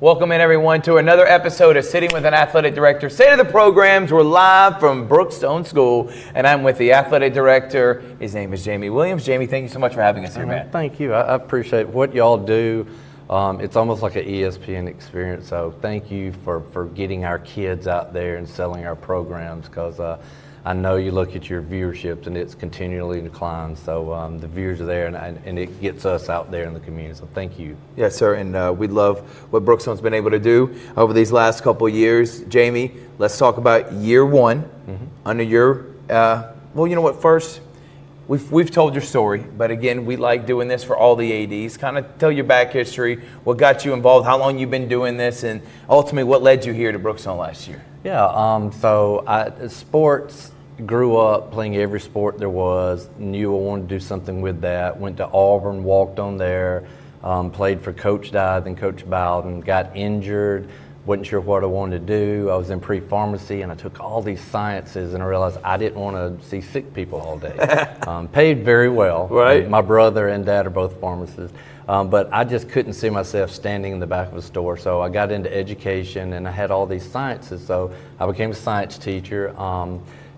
Welcome in, everyone, to another episode of Sitting with an Athletic Director. State of the programs. We're live from Brookstone School, and I'm with the athletic director. His name is Jamie Williams. Jamie, thank you so much for having us here, man. Thank you. I appreciate what y'all do. It's almost like an ESPN experience, so thank you for getting our kids out there and selling our programs, because I know you look at your viewership and it's continually declined. So the viewers are there, and it gets us out there in the community. So thank you. Yes, sir. And we love what Brookstone's been able to do over these last couple of years. Jamie, let's talk about year one under your. Well, you know what? First, we've told your story, but again, we like doing this for all the ADs. Kind of tell your back history, what got you involved, how long you've been doing this, and ultimately what led you here to Brookstone last year. Yeah. Sports. Grew up playing every sport there was, knew I wanted to do something with that, went to Auburn, walked on there, played for Coach Dye, then Coach Bowden, got injured, wasn't sure what I wanted to do. I was in pre-pharmacy and I took all these sciences and I realized I didn't want to see sick people all day. Paid very well. Right. My brother and dad are both pharmacists. But I just couldn't see myself standing in the back of a store. So I got into education and I had all these sciences. So I became a science teacher.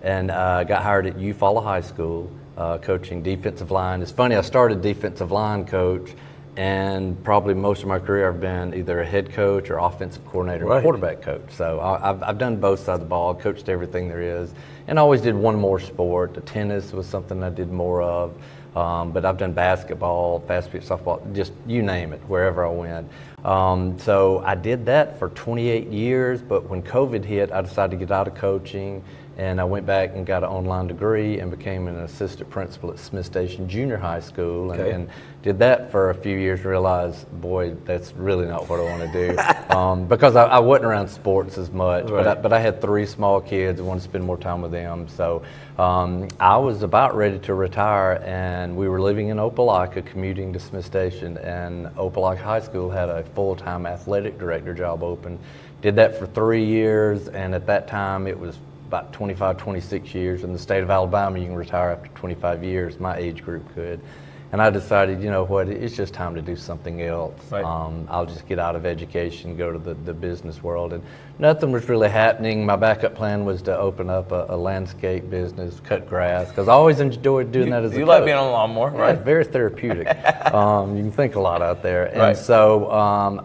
And got hired at Eufaula High School, coaching defensive line. It's funny, I started defensive line coach, and probably most of my career I've been either a head coach or offensive coordinator or quarterback coach. So I've done both sides of the ball, coached everything there is, and I always did one more sport. The tennis was something I did more of, but I've done basketball, fast pitch softball, just you name it, wherever I went. So I did that for 28 years, but when COVID hit, I decided to get out of coaching. And I went back and got an online degree and became an assistant principal at Smith Station Junior High School, and did that for a few years. Realized, boy, that's really not what I want to do, because I wasn't around sports as much. Right. But I had 3 small kids and wanted to spend more time with them. So I was about ready to retire, and we were living in Opelika, commuting to Smith Station, and Opelika High School had a full-time athletic director job open. Did that for 3 years, and at that time it was about 25, 26 years. In the state of Alabama, you can retire after 25 years. My age group could. And I decided, you know what, it's just time to do something else. Right. I'll just get out of education, go to the business world. And nothing was really happening. My backup plan was to open up a landscape business, cut grass, because I always enjoyed doing that as a coach. You like being on the lawnmower, right? Yeah, very therapeutic. You can think a lot out there. And so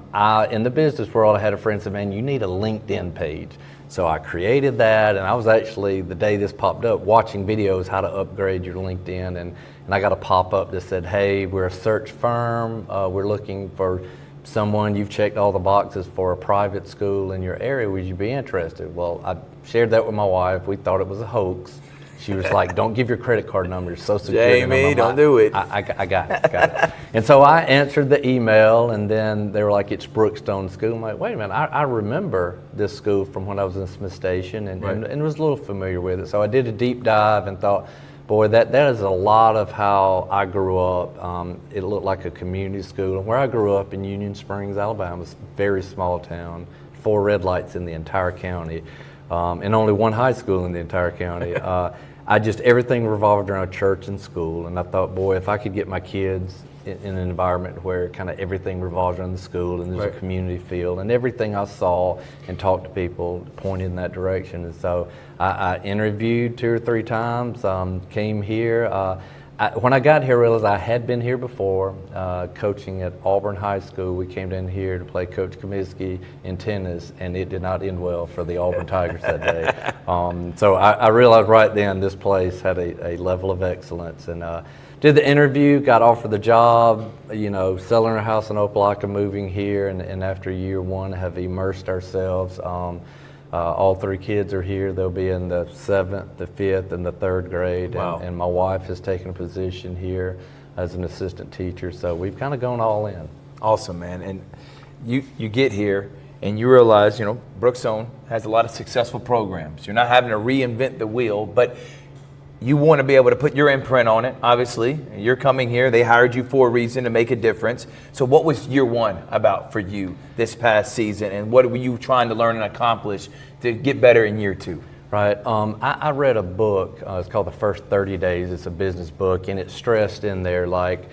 in the business world, I had a friend say, man, you need a LinkedIn page. So I created that, and I was actually, the day this popped up, watching videos how to upgrade your LinkedIn, and I got a pop-up that said, hey, we're a search firm, we're looking for someone, you've checked all the boxes for a private school in your area, would you be interested? Well, I shared that with my wife. We thought it was a hoax. She was like, don't give your credit card number, social security number. Jamie, don't do it. I got it. And so I answered the email, and then they were like, it's Brookstone School. I'm like, wait a minute, I remember this school from when I was in Smith Station, and was a little familiar with it. So I did a deep dive and thought, boy, that is a lot of how I grew up. It looked like a community school. And where I grew up in Union Springs, Alabama, was a very small town, 4 red lights in the entire county, and only 1 high school in the entire county. Everything revolved around church and school, and I thought, boy, if I could get my kids in an environment where kind of everything revolves around the school and there's a community feel, and everything I saw and talked to people pointed in that direction. And so I interviewed 2 or 3 times, came here. When I got here, I realized I had been here before, coaching at Auburn High School. We came down here to play Coach Comiskey in tennis, and it did not end well for the Auburn Tigers that day. So I realized right then this place had a level of excellence, and did the interview, got offered the job, selling our house in Opelika, moving here, and after year 1 have immersed ourselves. All 3 kids are here. They'll be in the 7th, the 5th, and the 3rd grade. Wow. And my wife has taken a position here as an assistant teacher. So we've kind of gone all in. Awesome, man. And you get here and you realize, Brookstone has a lot of successful programs. You're not having to reinvent the wheel, but you want to be able to put your imprint on it, obviously. You're coming here. They hired you for a reason to make a difference. So what was year 1 about for you this past season, and what were you trying to learn and accomplish to get better in year 2? Right. I read a book. It's called The First 30 Days. It's a business book, and it stressed in there, like,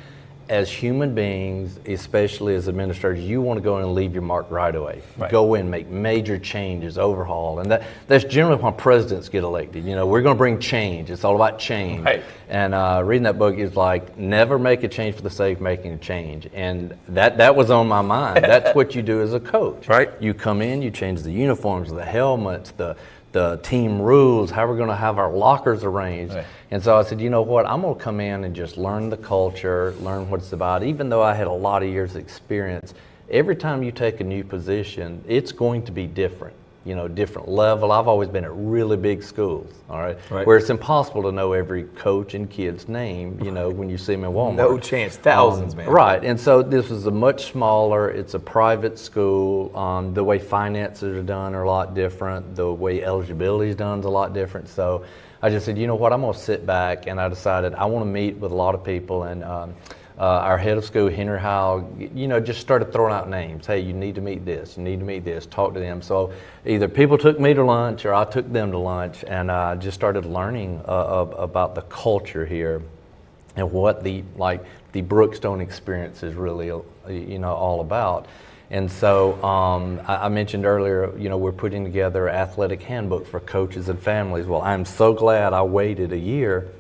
as human beings, especially as administrators, you want to go in and leave your mark right away. Right. Go in, make major changes, overhaul. And that's generally when presidents get elected. You know, we're going to bring change. It's all about change. Right. And reading that book is like, never make a change for the sake of making a change. And that was on my mind. That's what you do as a coach. Right. You come in, you change the uniforms, the helmets, the team rules, how we're going to have our lockers arranged. Right. And so I said, you know what, I'm going to come in and just learn the culture, learn what it's about. Even though I had a lot of years of experience, every time you take a new position, it's going to be different. You know, different level. I've always been at really big schools, all right, where it's impossible to know every coach and kid's name, you know, when you see them in Walmart. No chance. Thousands, man. Right. And so this was a much smaller, it's a private school. The way finances are done are a lot different. The way eligibility is done is a lot different. So I just said, you know what, I'm going to sit back, and I decided I want to meet with a lot of people. And our head of school, Henry Howell, you know, just started throwing out names. Hey, you need to meet this, you need to meet this, talk to them. So either people took me to lunch or I took them to lunch, and I just started learning about the culture here and what the Brookstone experience is really, you know, all about. And so I mentioned earlier, you know, we're putting together an athletic handbook for coaches and families. Well, I'm so glad I waited a year,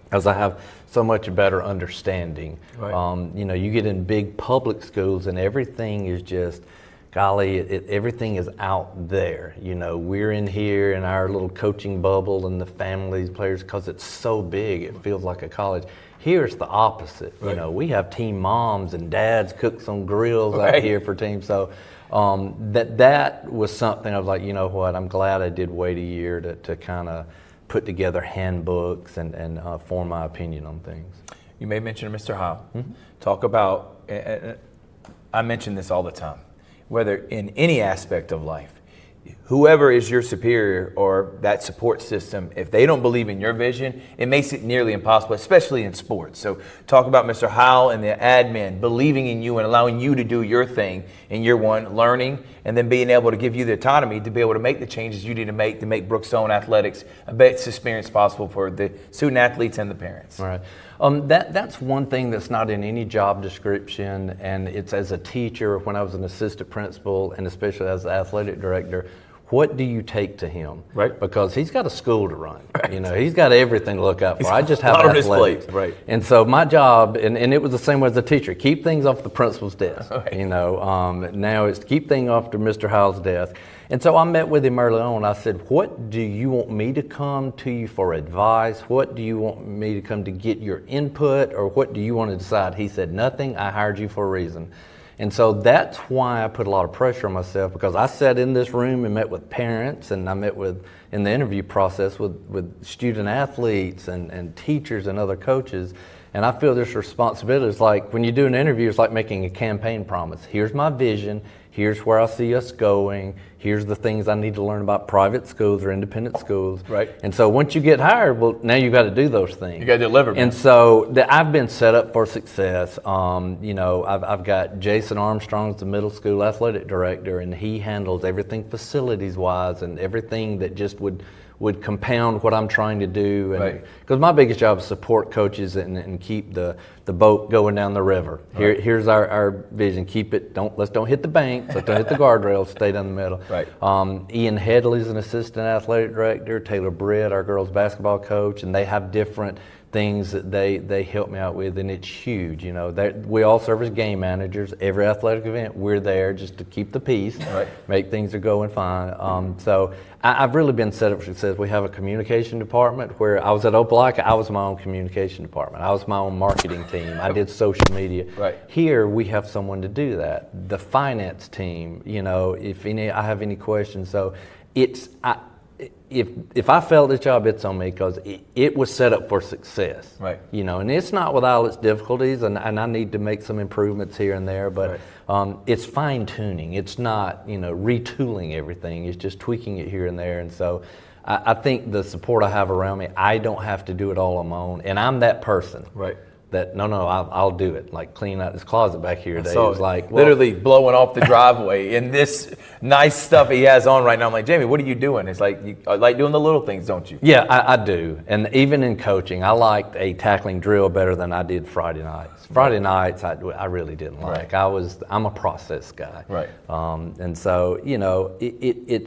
because I have so much better understanding. Right. You know, you get in big public schools and everything is just, golly, everything is out there. You know, we're in here in our little coaching bubble and the families, players, because it's so big, it feels like a college. Here it's the opposite. Right. You know, we have team moms and dads cook some grills out here for teams. So that was something I was like, you know what, I'm glad I did wait a year to kind of put together handbooks and form my opinion on things. You may mention Mr. Howell. Mm-hmm. Talk about, I mention this all the time, whether in any aspect of life, whoever is your superior or that support system, if they don't believe in your vision, it makes it nearly impossible, especially in sports. So talk about Mr. Howell and the admin believing in you and allowing you to do your thing in year one, learning, and then being able to give you the autonomy to be able to make the changes you need to make Brookstone athletics a best experience possible for the student athletes and the parents. All right. That's one thing that's not in any job description, and it's as a teacher, when I was an assistant principal, and especially as the athletic director, what do you take to him? Right. Because he's got a school to run. Right. You know, he's got everything to look out for. I just have athletics. athletics. Right. And so my job, and it was the same way as a teacher, keep things off the principal's desk. Right. You know, now it's to keep things off to Mr. Howell's desk. And so I met with him early on. I said, what do you want me to come to you for advice? What do you want me to come to get your input? Or what do you want to decide? He said, nothing. I hired you for a reason. And so that's why I put a lot of pressure on myself, because I sat in this room and met with parents, and I met in the interview process with student athletes and teachers and other coaches. And I feel this responsibility. It's like when you do an interview, it's like making a campaign promise. Here's my vision. Here's where I see us going. Here's the things I need to learn about private schools or independent schools. Right. And so once you get hired, well, now you've got to do those things. You got to deliver. Man. And so I've been set up for success. You know, I've got Jason Armstrong's the middle school athletic director, and he handles everything facilities-wise and everything that just would compound what I'm trying to do. And because my biggest job is support coaches and keep the boat going down the river. Right. Here's our vision. Keep it. Let's don't hit the banks. Let's don't hit the guardrails. Stay down the middle. Right. Ian Headley's an assistant athletic director. Taylor Britt, our girls basketball coach, and they have different things that they help me out with, and it's huge. You know, we all serve as game managers. Every athletic event, we're there just to keep the peace, make things are going fine. So I've really been set up for success. We have a communication department where I was at Opelika. I was my own communication department. I was my own marketing team. I did social media. Right. Here we have someone to do that. The finance team. You know, if I have any questions, so it's. If I failed this job, it's on me, because it was set up for success. Right. You know, and it's not without its difficulties, and I need to make some improvements here and there, but it's fine tuning. It's not, you know, retooling everything. It's just tweaking it here and there. And so I think the support I have around me, I don't have to do it all on my own, and I'm that person. Right. that, no, I'll do it. Like clean out this closet back here today. So It was like, literally blowing off the driveway in this nice stuff he has on right now. I'm like, Jamie, what are you doing? It's like, you like doing the little things, don't you? yeah, I do. And even in coaching, I liked a tackling drill better than I did Friday nights. Friday nights, I really didn't like. I'm a process guy. Right. And so,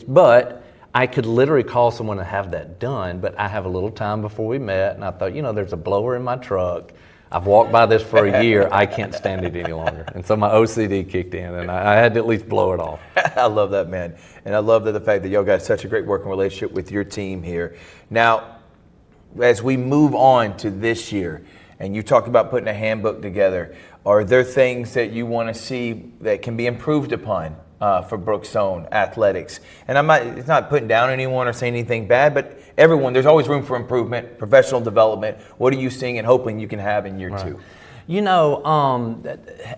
but I could literally call someone and have that done, but I have a little time before we met, and I thought, there's a blower in my truck. I've walked by this for a year. I can't stand it any longer. And so my OCD kicked in, and I had to at least blow it off. I love that, man. And I love the fact that y'all got such a great working relationship with your team here. Now, as we move on to this year, and you talked about putting a handbook together, are there things that you want to see that can be improved upon for Brookstone athletics? And it's not putting down anyone or saying anything bad, but everyone, there's always room for improvement, professional development. What are you seeing and hoping you can have in year two?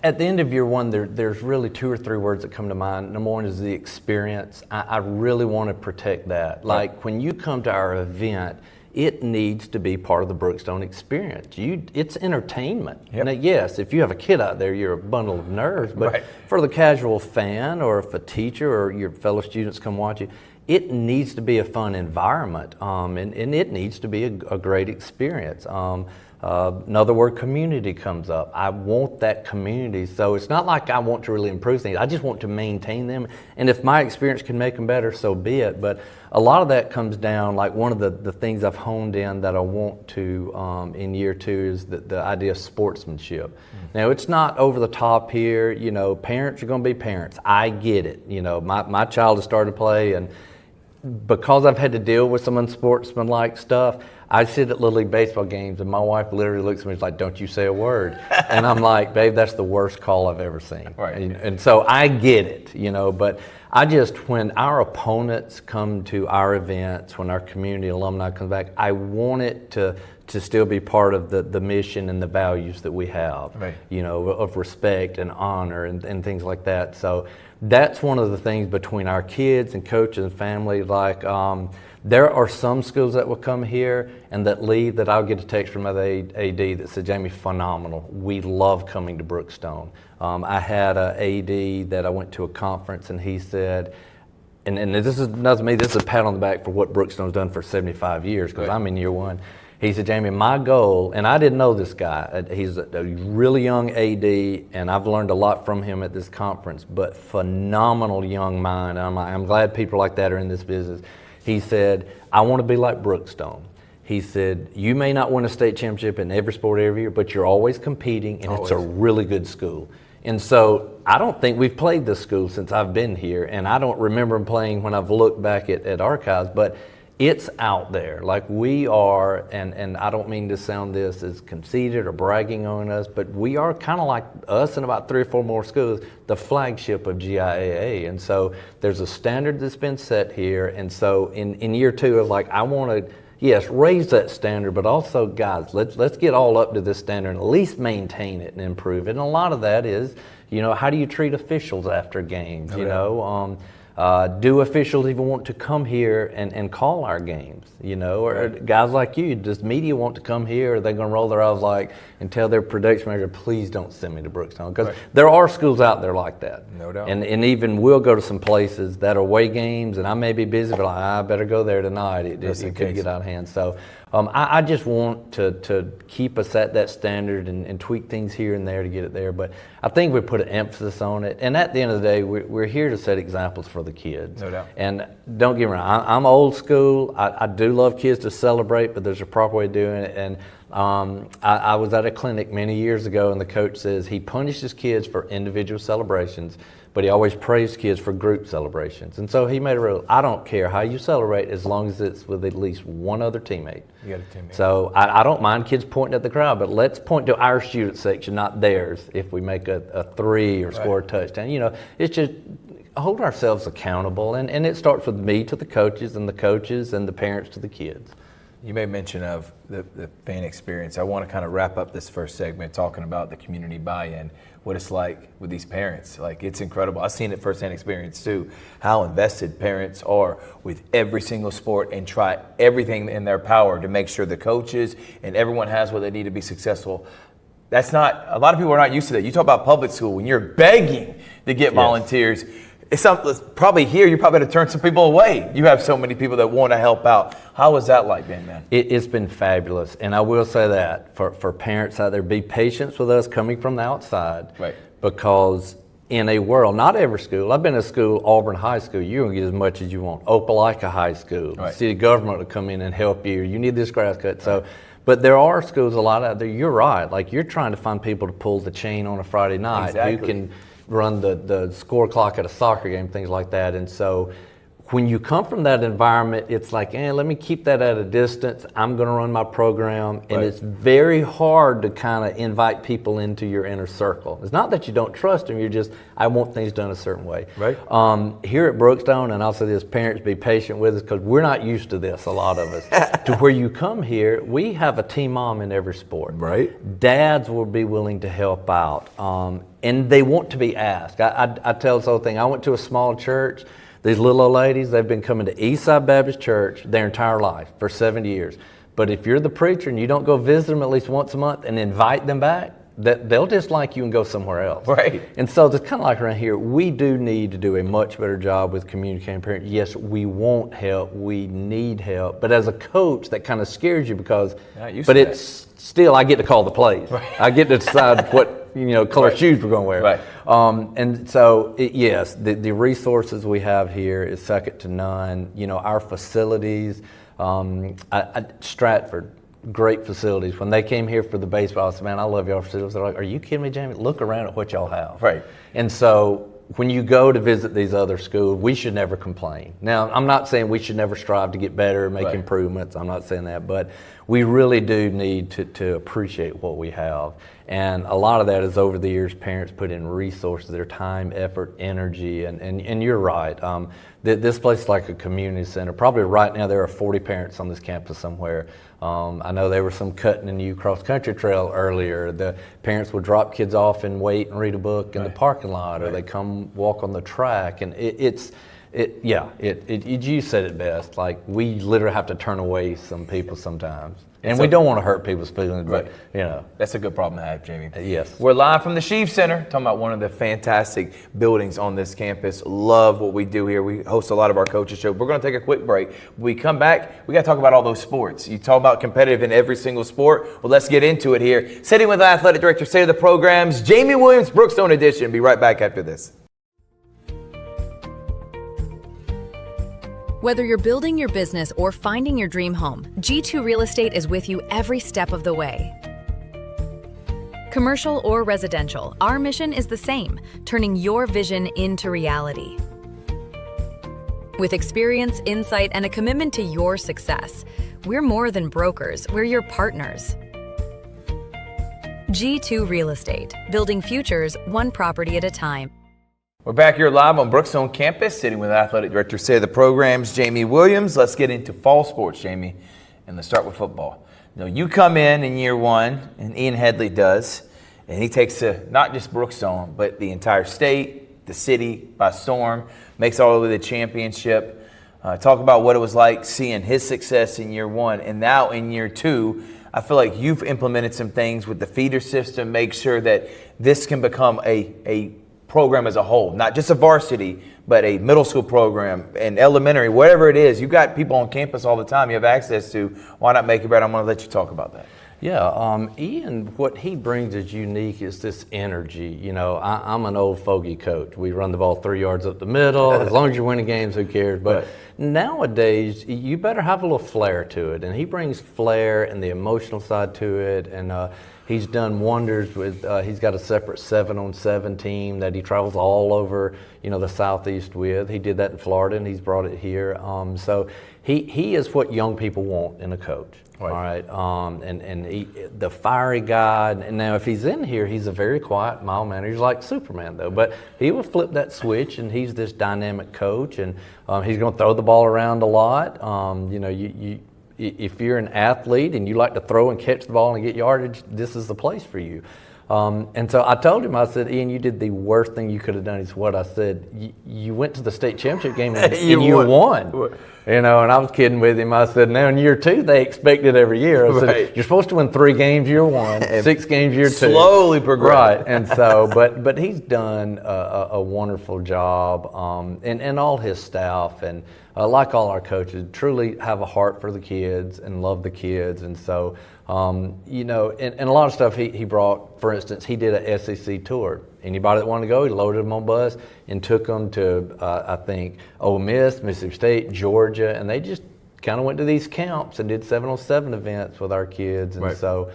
At the end of year one, there's really 2 or 3 words that come to mind. Number one is the experience. I really want to protect that. Like when you come to our event, it needs to be part of the Brookstone experience. It's entertainment. Yep. Now, yes, if you have a kid out there, you're a bundle of nerves, but Right. for the casual fan or if a teacher or your fellow students come watch you, it needs to be a fun environment, and it needs to be a great experience. Another word, community, comes up. I want that community. So it's not like I want to really improve things. I just want to maintain them. And if my experience can make them better, so be it. But a lot of that comes down, like one of the things I've honed in that I want to in year two is the idea of sportsmanship. Now, it's not over the top here. Parents are going to be parents. I get it. My child has started to play, and because I've had to deal with some unsportsmanlike stuff, I sit at Little League baseball games and my wife literally looks at me and is like, "Don't you say a word." And I'm like, "Babe, that's the worst call I've ever seen." Right. And so I get it, but when our opponents come to our events, when our community alumni comes back, I want it to still be part of the mission and the values that we have, Right. Of respect and honor and things like that. So that's one of the things between our kids and coaches and family. Like, there are some schools that will come here and that leave that I'll get a text from my AD that said, "Jamie, phenomenal. We love coming to Brookstone." I had an AD that I went to a conference and he said, and this is nothing me, this is a pat on the back for what Brookstone's done for 75 years because Right. I'm in year one. He said, "Jamie, my goal," and I didn't know this guy, he's a really young AD, and I've learned a lot from him at this conference, but phenomenal young mind. I'm glad people like that are in this business. He said, "I want to be like Brookstone." He said, "You may not win a state championship in every sport every year, but you're always competing, and it's a really good school." And so I don't think we've played this school since I've been here, and I don't remember them playing when I've looked back at archives, but it's out there. Like we are, and I don't mean to sound this as conceited or bragging on us, but we are kind of like us and about 3 or 4 more schools, the flagship of GIAA. And so there's a standard that's been set here. And so in year two, I want to, yes, raise that standard, but also, guys, let's get all up to this standard and at least maintain it and improve it. And a lot of that is, how do you treat officials after games? Do officials even want to come here and call our games? Or guys like you, does media want to come here? Or are they going to roll their eyes and tell their production manager, "Please don't send me to Brookstone"? Because there are schools out there like that. No doubt. And even we'll go to some places that are away games, and I may be busy, but I better go there tonight. It could get out of hand. So I just want to keep us at that standard and tweak things here and there to get it there. But I think we put an emphasis on it. And at the end of the day, we're here to set examples for the kids. No doubt. And don't get me wrong, I'm old school. I do love kids to celebrate, but there's a proper way of doing it. And I was at a clinic many years ago, and the coach says he punishes kids for individual celebrations, but he always praised kids for group celebrations. And so he made a rule: I don't care how you celebrate as long as it's with at least one other teammate. You got a teammate. So I don't mind kids pointing at the crowd, but let's point to our student section, not theirs, if we make a 3 or score a touchdown. It's just hold ourselves accountable, and it starts with me to the coaches and the parents to the kids. You made mention of the fan experience. I want to kind of wrap up this first segment talking about the community buy-in, what it's like with these parents. It's incredible. I've seen it firsthand experience too, how invested parents are with every single sport and try everything in their power to make sure the coaches and everyone has what they need to be successful. That's not, a lot of people are not used to that. You talk about public school, when you're begging to get volunteers, it's probably here, you probably had to turn some people away. You have so many people that want to help out. How was that like then, man? It's been fabulous. And I will say that for parents out there, be patient with us coming from the outside. Right. Because in a world, not every school, I've been to school, Auburn High School, you're going to get as much as you want. Opelika High School, right. City government will come in and help you. You need this grass cut. So, but there are schools, a lot out there, you're right. Like you're trying to find people to pull the chain on a Friday night. Exactly. Who can run the score clock at a soccer game, things like that. And so when you come from that environment, it's like, let me keep that at a distance. I'm going to run my program. And it's very hard to kind of invite people into your inner circle. It's not that you don't trust them. You're just, I want things done a certain way. Right. Here at Brookstone, and I'll say this, parents, be patient with us because we're not used to this, a lot of us. To where you come here, we have a team mom in every sport. Right. Dads will be willing to help out. And they want to be asked. I tell this whole thing. I went to a small church. These little old ladies, they've been coming to Eastside Baptist Church their entire life for 70 years. But if you're the preacher and you don't go visit them at least once a month and invite them back, they'll dislike you and go somewhere else. Right. And so it's kind of like around here, we do need to do a much better job with communicating parents. Yes, we want help, we need help. But as a coach, that kind of scares you because, it's still, I get to call the plays. Right. I get to decide what color shoes we're going to wear. Right. And so, yes, the resources we have here is second to none. Our facilities, Stratford, great facilities. When they came here for the baseball, I said, man, I love y'all facilities. They're like, are you kidding me, Jamie? Look around at what y'all have. Right. And so when you go to visit these other schools, we should never complain. Now, I'm not saying we should never strive to get better, make improvements. I'm not saying that, but we really do need to appreciate what we have. And a lot of that is over the years, parents put in resources, their time, effort, energy, and you're right. This place is like a community center. Probably right now there are 40 parents on this campus somewhere. I know there was some cutting in the cross-country trail earlier. The parents would drop kids off and wait and read a book in the parking lot, or they come walk on the track. And you said it best. Like, we literally have to turn away some people sometimes. And we don't want to hurt people's feelings, but, That's a good problem to have, Jamie. Yes. We're live from the Sheaf Center, talking about one of the fantastic buildings on this campus. Love what we do here. We host a lot of our coaches show. We're going to take a quick break. When we come back, we got to talk about all those sports. You talk about competitive in every single sport. Well, let's get into it here. Sitting with Athletic Director, State of the Programs, Jamie Williams, Brookstone Edition. Be right back after this. Whether you're building your business or finding your dream home, G2 Real Estate is with you every step of the way. Commercial or residential, our mission is the same, turning your vision into reality. With experience, insight, and a commitment to your success, we're more than brokers, we're your partners. G2 Real Estate, building futures one property at a time. We're back here live on Brookstone campus, sitting with Athletic Director, State of the Programs, Jamie Williams. Let's get into fall sports, Jamie, and let's start with football. You come in year one, and Ian Headley does, and he takes not just Brookstone, but the entire state, the city by storm, makes all the way to the championship. Talk about what it was like seeing his success in year one, and now in year two, I feel like you've implemented some things with the feeder system, make sure that this can become a program as a whole, not just a varsity, but a middle school program, an elementary, whatever it is. You've got people on campus all the time you have access to. Why not make it better? I'm going to let you talk about that. Yeah, Ian, what he brings is unique is this energy. I'm an old fogey coach. We run the ball 3 yards up the middle. As long as you're winning games, who cares? But nowadays, you better have a little flair to it. And he brings flair and the emotional side to it. And he's done wonders with, he's got a separate 7-on-7 team that he travels all over, the Southeast with. He did that in Florida, and he's brought it here. So he is what young people want in a coach. Right. All right. And he, the fiery guy. And now if he's in here, he's a very quiet, mild mannered. He's like Superman, though. But he will flip that switch, and he's this dynamic coach. And he's going to throw the ball around a lot. If you're an athlete and you like to throw and catch the ball and get yardage, this is the place for you. And so I told him, I said, Ian, you did the worst thing you could have done. He said, what? I said, you went to the state championship game and you won. You know, and I was kidding with him. I said, now in year 2, they expect it every year. I said, you're supposed to win 3 games year 1, 6 games year 2. Slowly progress. Right. And so, but he's done a wonderful job, and all his staff, and like all our coaches, truly have a heart for the kids and love the kids. And so, you know, and a lot of stuff he brought, for instance, he did a SEC tour. Anybody that wanted to go, he loaded them on a bus and took them to, I think, Ole Miss, Mississippi State, Georgia, and they just kind of went to these camps and did 7-on-7 events with our kids. And so,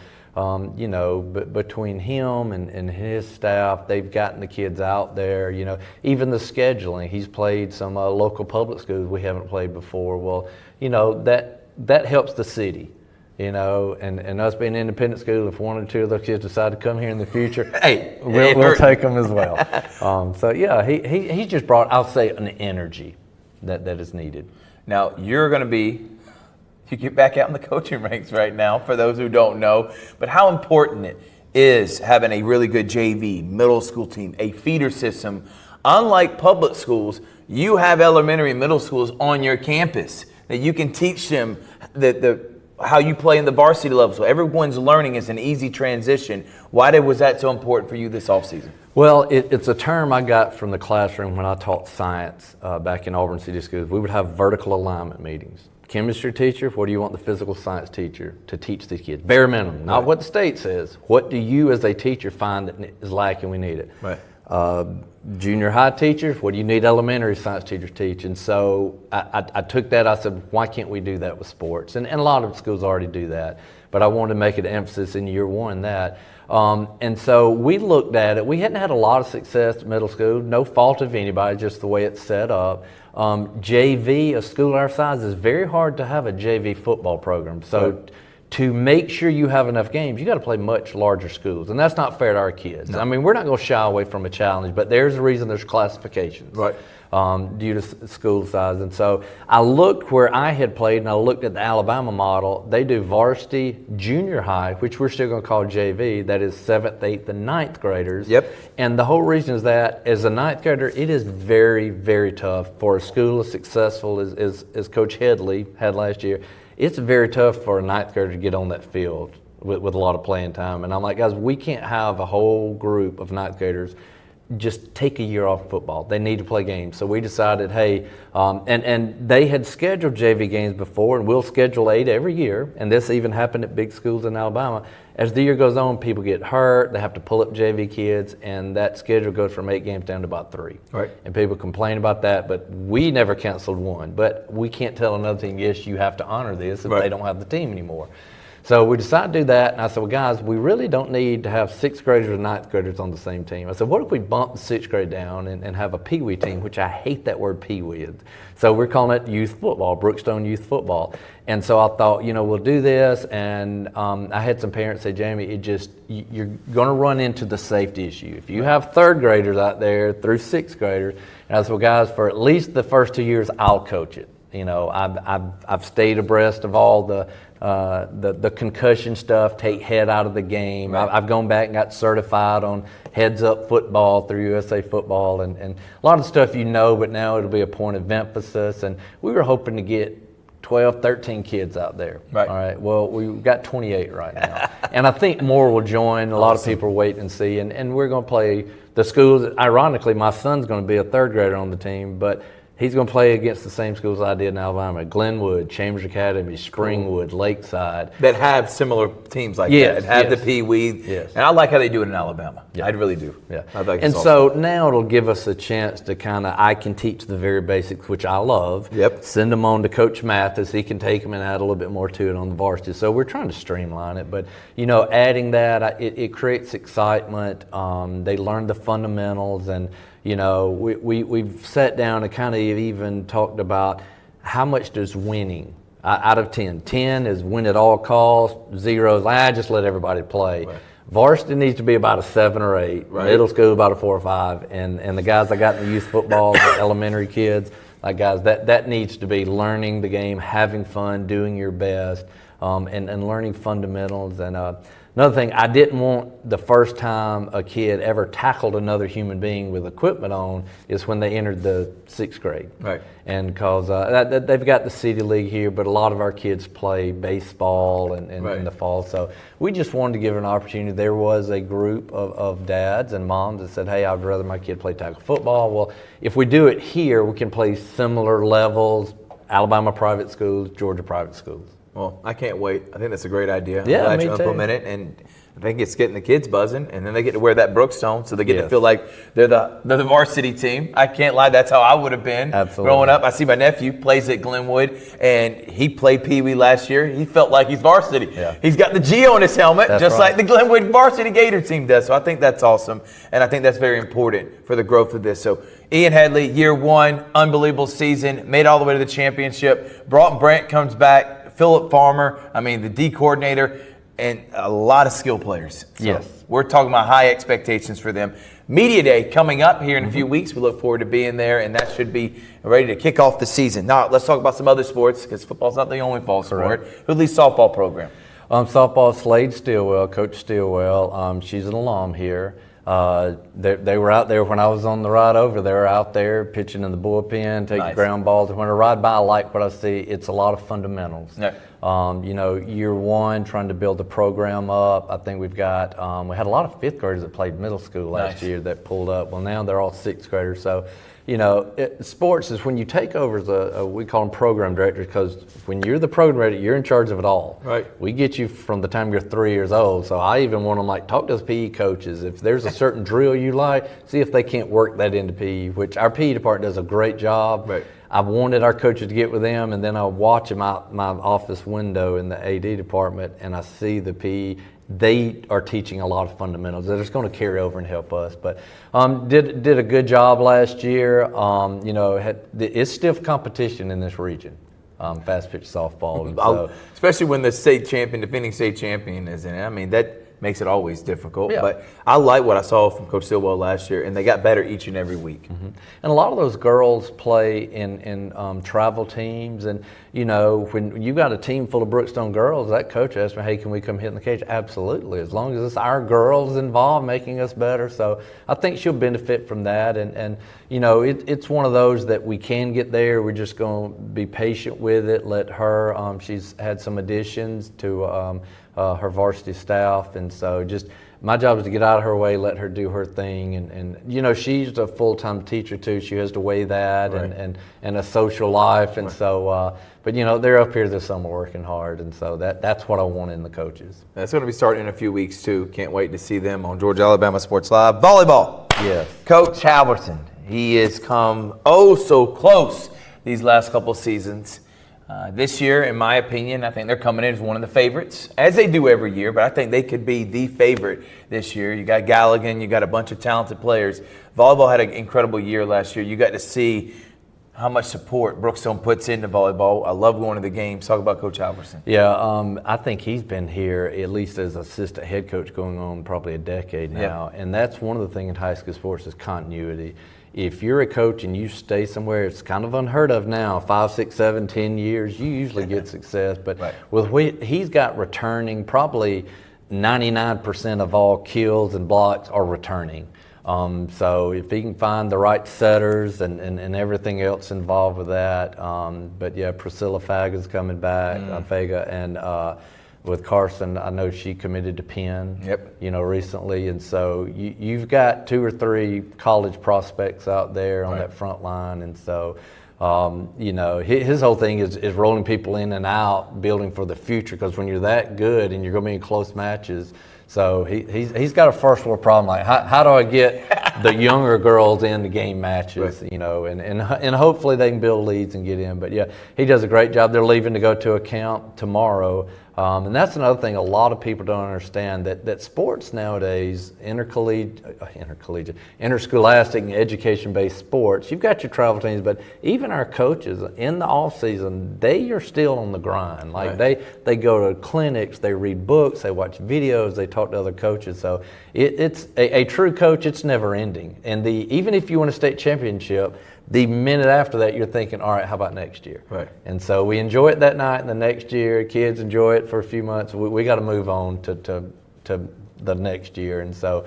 you know, between him and his staff, they've gotten the kids out there. You know, even the scheduling, he's played some local public schools we haven't played before. Well, you know, that helps the city. You know, and us being an independent school, if 1 or 2 of those kids decide to come here in the future, hey, we'll take them as well. So yeah, he's just brought, I'll say, an energy that is needed. Now you get back out in the coaching ranks right now, for those who don't know, but how important it is having a really good JV, middle school team, a feeder system. Unlike public schools, you have elementary and middle schools on your campus that you can teach them how you play in the varsity level. So everyone's learning is an easy transition. Why was that so important for you this offseason? Well, it's a term I got from the classroom when I taught science back in Auburn City Schools. We would have vertical alignment meetings. Chemistry teacher, what do you want the physical science teacher to teach these kids? Bare minimum, not what the state says. What do you as a teacher find that is lacking, we need it? Right. Junior high teachers, what do you need elementary science teachers teach? And so I took that, I said, why can't we do that with sports? And a lot of schools already do that, but I wanted to make it an emphasis in year 1 that. And so we looked at it. We hadn't had a lot of success at middle school, no fault of anybody, just the way it's set up. JV, a school our size, is very hard to have a JV football program. So to make sure you have enough games, you got to play much larger schools, and that's not fair to our kids. No. I mean, we're not going to shy away from a challenge, but there's a reason there's classifications, right? Due to school size. And so I looked where I had played, and I looked at the Alabama model. They do varsity, junior high, which we're still going to call JV. That is 7th, 8th, and 9th graders. Yep. And the whole reason is that as a 9th grader, it is very, very tough for a school as successful as Coach Headley had last year. It's very tough for a 9th grader to get on that field with a lot of playing time. And I'm like, guys, we can't have a whole group of 9th graders just take a year off football. They need to play games. So we decided, hey, and they had scheduled JV games before, and we'll schedule 8 every year. And this even happened at big schools in Alabama. As the year goes on, people get hurt. They have to pull up JV kids, and that schedule goes from 8 games down to about 3. Right. And people complain about that, but we never canceled one. But we can't tell another team, yes, you have to honor this if they don't have the team anymore. So we decided to do that, and I said, well, guys, we really don't need to have 6th graders or 9th graders on the same team. I said, what if we bump the 6th grade down and have a peewee team, which I hate that word peewee. So we're calling it youth football, Brookstone youth football. And so I thought, you know, we'll do this, and I had some parents say, Jamie, you're going to run into the safety issue. If you have 3rd graders out there through 6th graders, and I said, well, guys, for at least the first 2 years, I'll coach it. You know, I've stayed abreast of all the concussion stuff, take head out of the game. Right. I've gone back and got certified on heads up football through USA Football and a lot of stuff, you know, but now it'll be a point of emphasis. And we were hoping to get 12, 13 kids out there. Right. All right. Well, we've got 28 right now. And I think more will join. A lot of people are waiting and see. And we're going to play the schools. Ironically, my son's going to be a 3rd grader on the team, but he's going to play against the same schools I did in Alabama: Glenwood, Chambers Academy, Springwood, Lakeside. That have similar teams like that. Have the Pee Wee. Yes. And I like how they do it in Alabama. Yeah. I really do. Yeah. I think and so now it'll give us a chance to I can teach the very basics, which I love. Yep. Send them on to Coach Mathis. He can take them and add a little bit more to it on the varsity. So we're trying to streamline it. But, you know, adding that, it creates excitement. They learn the fundamentals, and you know, we've sat down and kind of even talked about how much does winning out of 10. 10 is win at all costs. 0 is just let everybody play. Right. Varsity needs to be about a 7 or 8. Right. Middle school about a 4 or 5. And the guys I got in the youth football, the elementary kids, like guys, that needs to be learning the game, having fun, doing your best, and learning fundamentals. And Another thing, I didn't want the first time a kid ever tackled another human being with equipment on is when they entered the 6th grade. Right. And because they've got the city league here, but a lot of our kids play baseball in the fall. So we just wanted to give an opportunity. There was a group of dads and moms that said, hey, I'd rather my kid play tackle football. Well, if we do it here, we can play similar levels, Alabama private schools, Georgia private schools. Well, I can't wait. I think that's a great idea. Yeah, I'm glad me you too. implement it, and I think it's getting the kids buzzing, and then they get to wear that Brookstone, so they get to feel like they're the varsity team. I can't lie, that's how I would have been growing up. I see my nephew plays at Glenwood, and he played Pee Wee last year. He felt like he's varsity. Yeah. He's got the G on his helmet, just like the Glenwood varsity Gator team does. So I think that's awesome, and I think that's very important for the growth of this. So Ian Headley, year 1, unbelievable season, made it all the way to the championship. Broughton Brent comes back. Philip Farmer, the D coordinator, and a lot of skill players. So yes. We're talking about high expectations for them. Media Day coming up here in a few weeks. We look forward to being there, and that should be ready to kick off the season. Now, let's talk about some other sports, because football's not the only fall sport. Who leads softball program? Softball, Slade Stillwell, Coach Stillwell. She's an alum here. They were out there when I was on the ride over. They were out there pitching in the bullpen, taking ground balls. And when I ride by, I like what I see. It's a lot of fundamentals. Yeah. Year 1, trying to build the program up. I think we've got, we had a lot of 5th graders that played middle school last year that pulled up. Well, now they're all 6th graders. So, sports is when you take over as we call them program directors, because when you're the program director, you're in charge of it all. Right. We get you from the time you're 3 years old. So I even want them talk to those PE coaches. If there's a certain drill you like, see if they can't work that into PE, which our PE department does a great job. Right. I've wanted our coaches to get with them, and then I watch them out my office window in the AD department, and I see the PE. They are teaching a lot of fundamentals that are going to carry over and help us. But did a good job last year. It's stiff competition in this region, fast pitch softball. And so, especially when the defending state champion is in it. That makes it always difficult. Yeah. But I like what I saw from Coach Stillwell last year, and they got better each and every week. Mm-hmm. And a lot of those girls play in travel teams. And, when you got a team full of Brookstone girls, that coach asked me, hey, can we come hit in the cage? Absolutely, as long as it's our girls involved making us better. So I think she'll benefit from that. And it's one of those that we can get there. We're just going to be patient with it, let her, she's had some additions to her varsity staff, and so just my job is to get out of her way, let her do her thing, and she's a full-time teacher too. She has to weigh that and a social life, and so but they're up here this summer working hard, and so that's what I want in the coaches. That's going to be starting in a few weeks too. Can't wait to see them on Georgia Alabama Sports Live. Volleyball. Yes. Coach Halverson, he has come so close these last couple seasons. This year, in my opinion, I think they're coming in as one of the favorites, as they do every year, but I think they could be the favorite this year. You got Galligan, you got a bunch of talented players. Volleyball had an incredible year last year. You got to see how much support Brookstone puts into volleyball. I love going to the games. Talk about Coach Halverson. Yeah, I think he's been here at least as assistant head coach going on probably a decade now, and that's one of the things in high school sports is continuity. If you're a coach and you stay somewhere, it's kind of unheard of now, 5, 6, 7, 10 years, you usually get success. But with he's got returning, probably 99% of all kills and blocks are returning. So if he can find the right setters and everything else involved with that. But yeah, Priscilla Faga's coming back, Faga, and with Carson, I know she committed to Penn, recently, and so you've got 2 or 3 college prospects out there on that front line, and so his whole thing is rolling people in and out, building for the future, because when you're that good and you're going to be in close matches, so he's got a first world problem, like how do I get the younger girls in the game matches, and hopefully they can build leads and get in. But yeah, he does a great job. They're leaving to go to a camp tomorrow. And that's another thing a lot of people don't understand, that sports nowadays, interscholastic and education-based sports, you've got your travel teams, but even our coaches in the off season, they are still on the grind. Like they go to clinics, they read books, they watch videos, they talk to other coaches. So it's a true coach, it's never ending. And even if you win a state championship, the minute after that, you're thinking, all right, how about next year? Right. And so we enjoy it that night, and the next year, kids enjoy it for a few months. We got to move on to to the next year. And so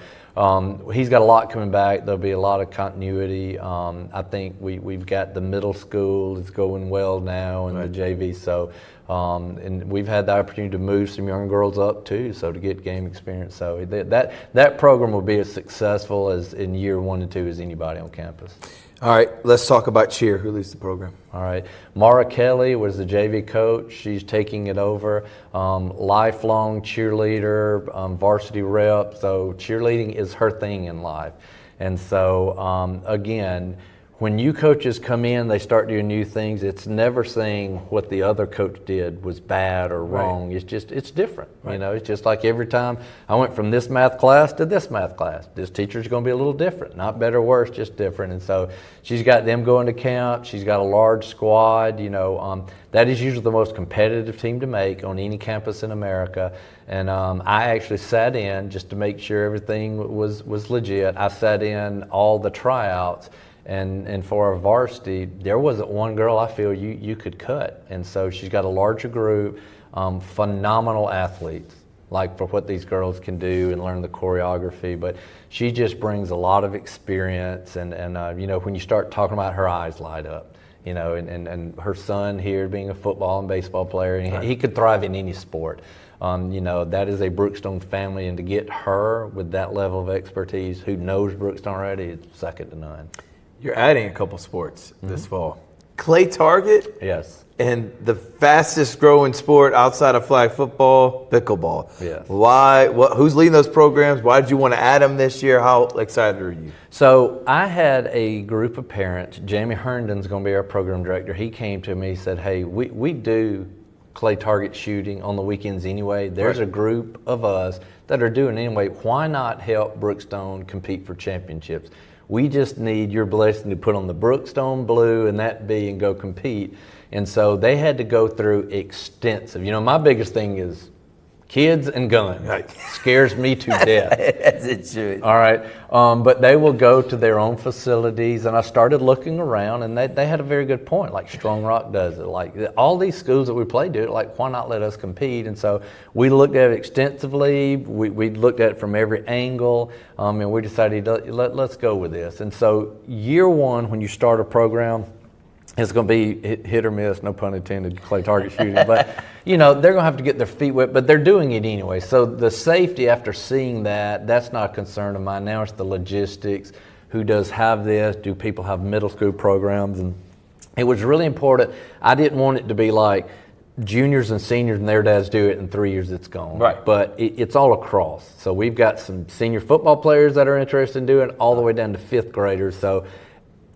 he's got a lot coming back. There'll be a lot of continuity. I think we've got the middle school is going well now, and the JV. So and we've had the opportunity to move some young girls up too, so to get game experience. So that program will be as successful as in year 1 and 2 as anybody on campus. All right, let's talk about cheer. Who leads the program? All right. Mara Kelly was the JV coach. She's taking it over. Lifelong cheerleader, varsity rep. So cheerleading is her thing in life. And so, again, when new coaches come in, they start doing new things. It's never saying what the other coach did was bad or wrong. It's just, it's different. You know, it's just like every time I went from this math class to this math class. This teacher's going to be a little different, not better or worse, just different. And so she's got them going to camp. She's got a large squad. You know, that is usually the most competitive team to make on any campus in America. And I actually sat in just to make sure everything was legit. I sat in all the tryouts. And for our varsity, there wasn't one girl I feel you could cut. And so she's got a larger group, phenomenal athletes, like for what these girls can do and learn the choreography. But she just brings a lot of experience. And you know, when you start talking about her eyes light up, you know, and her son here being a football and baseball player, and he could thrive in any sport. You know, that is a Brookstone family, and to get her with that level of expertise, who knows Brookstone already, it's second to none. You're adding a couple sports this fall. Clay target? Yes. And the fastest growing sport outside of flag football, pickleball. Yes. Why? Who's leading those programs? Why did you want to add them this year? How excited are you? So I had a group of parents. Jamie Herndon's going to be our program director. He came to me and said, hey, we do clay target shooting on the weekends anyway. There's a group of us that are doing it anyway. Why not help Brookstone compete for championships? We just need your blessing to put on the Brookstone blue and that B and go compete. And so they had to go through extensive. You know, my biggest thing is kids and guns. Right. Scares me to death. As it should. All right. But they will go to their own facilities. And I started looking around, and they had a very good point. Like Strong Rock does it. Like all these schools that we play do it. Like, why not let us compete? And so we looked at it extensively. We looked at it from every angle. And we decided, let's go with this. And so year 1, when you start a program, it's going to be hit or miss, no pun intended, clay target shooting. But, you know, they're going to have to get their feet wet, but they're doing it anyway. So the safety after seeing that's not a concern of mine. Now it's the logistics. Who does have this? Do people have middle school programs? And it was really important. I didn't want it to be like juniors and seniors and their dads do it in 3 years it's gone. Right. But it's all across. So we've got some senior football players that are interested in doing it all the way down to 5th graders. So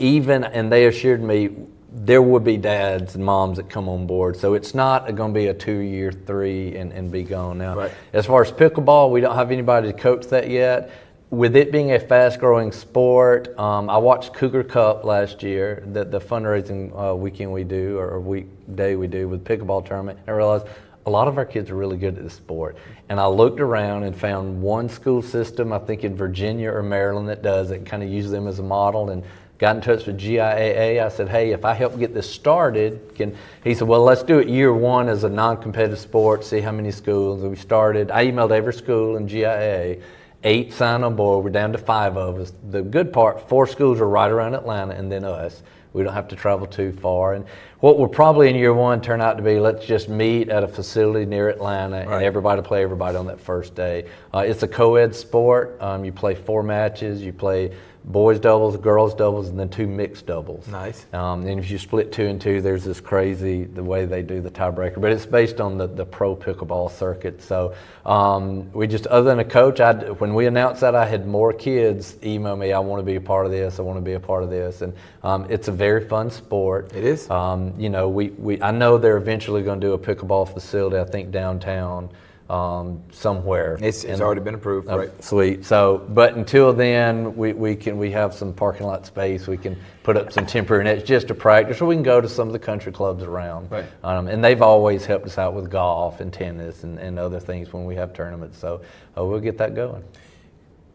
and they assured me, there would be dads and moms that come on board. So it's not going to be a 2-year, 3 and be gone. Now, as far as pickleball, we don't have anybody to coach that yet. With it being a fast-growing sport, I watched Cougar Cup last year, the fundraising weekend we do, or weekday we do with pickleball tournament. And I realized a lot of our kids are really good at this sport. And I looked around and found one school system, I think in Virginia or Maryland, that does it, kind of use them as a model. And got in touch with GIAA. I said, hey, if I help get this started, he said, well, let's do it year 1 as a non-competitive sport, see how many schools. And we started. I emailed every school in GIAA. 8 signed on board. We're down to 5 of us. The good part, 4 schools are right around Atlanta, and then us. We don't have to travel too far. And what will probably in year 1 turn out to be, let's just meet at a facility near Atlanta and everybody play everybody on that first day. It's a co-ed sport. You play 4 matches. You play boys doubles, girls doubles, and then 2 mixed doubles. Nice. And if you split 2 and 2, there's this crazy, the way they do the tiebreaker, but it's based on the pro pickleball circuit. So we just, other than a coach, when we announced that, I had more kids email me, I want to be a part of this, I want to be a part of this. And it's a very fun sport. It is. You know, I know they're eventually going to do a pickleball facility, I think downtown. Somewhere. It's already been approved, right? Sweet. So, but until then, we have some parking lot space. We can put up some temporary nets just to practice, or we can go to some of the country clubs around. Right. And they've always helped us out with golf and tennis and other things when we have tournaments. So we'll get that going.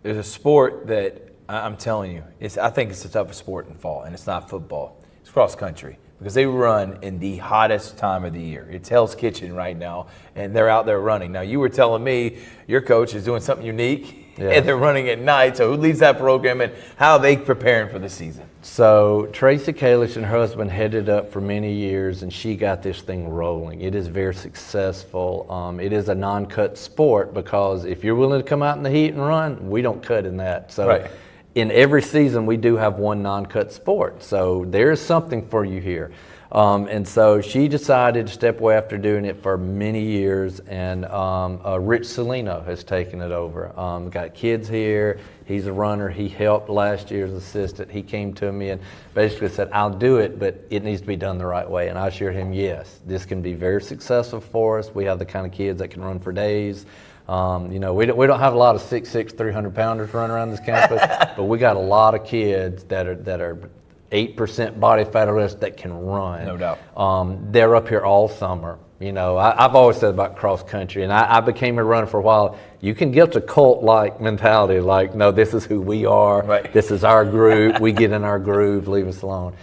There's a sport that I'm telling you, I think it's the toughest sport in fall, and it's not football. It's cross country. because they run in the hottest time of the year. It's Hell's Kitchen right now, and they're out there running. Now, you were telling me your coach is doing something unique, and they're running at night. So who leads that program, and how are they preparing for the season? So Tracy Kalish and her husband headed up for many years, and she got this thing rolling. It is very successful. It is a non-cut sport, because if you're willing to come out in the heat and run, we don't cut in that. So in every season, we do have one non-cut sport. So there's something for you here. And so she decided to step away after doing it for many years, and Rich Salino has taken it over. Got kids here. He's a runner. He helped last year's assistant. He came to me and basically said, I'll do it, but it needs to be done the right way. And I assured him, yes, this can be very successful for us. We have the kind of kids that can run for days. You know, we don't have a lot of 6'6", 300-pounders running around this campus, but we got a lot of kids that are 8% body fat or less that can run. No doubt. They're up here all summer. You know, I've always said about cross country, and I became a runner for a while. You can get a cult-like mentality, like, no, this is who we are. Right. This is our group. We get in our groove. Leave us alone.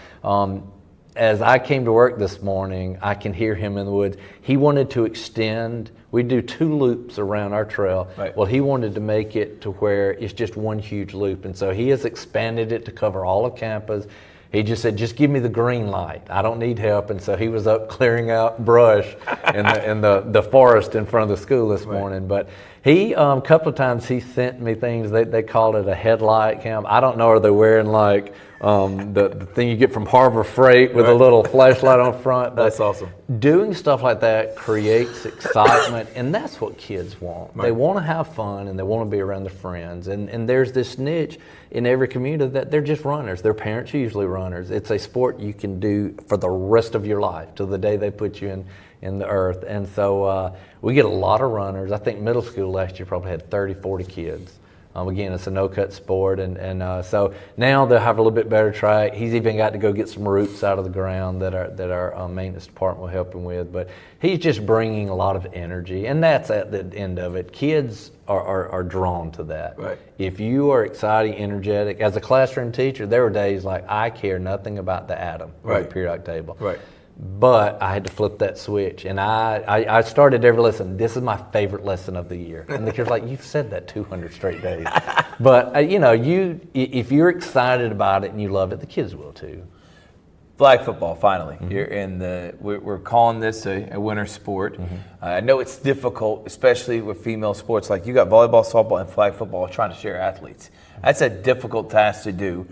As I came to work this morning, I can hear him in the woods. He wanted to extend. We do 2 loops around our trail. Right. Well, he wanted to make it to where it's just one huge loop, and so he has expanded it to cover all of campus. He just said, just give me the green light. I don't need help. And so he was up clearing out brush in the forest in front of the school this morning. But he, a couple of times he sent me things, they called it a headlight cam. I don't know, are they wearing like the thing you get from Harbor Freight with a little flashlight on front? That's awesome. Doing stuff like that creates excitement, and that's what kids want. Right. They want to have fun, and they want to be around their friends. And there's this niche in every community that they're just runners. Their parents are usually runners. It's a sport you can do for the rest of your life, till the day they put you in the earth. And so we get a lot of runners. I think middle school last year probably had 30, 40 kids. Again, it's a no-cut sport, and so now they'll have a little bit better track. He's even got to go get some roots out of the ground that our maintenance department will help him with. But he's just bringing a lot of energy, and that's at the end of it. Kids are drawn to that. Right. If you are exciting, energetic, as a classroom teacher, there were days like I care nothing about the atom or the periodic table. Right. But I had to flip that switch, and I started every lesson. This is my favorite lesson of the year, and the kids are like, "You've said that 200 straight days." But you know, if you're excited about it and you love it, the kids will too. Flag football, finally. You're in we're calling this a winter sport. I know it's difficult, especially with female sports. Like you got volleyball, softball, and flag football trying to share athletes. That's a difficult task to do.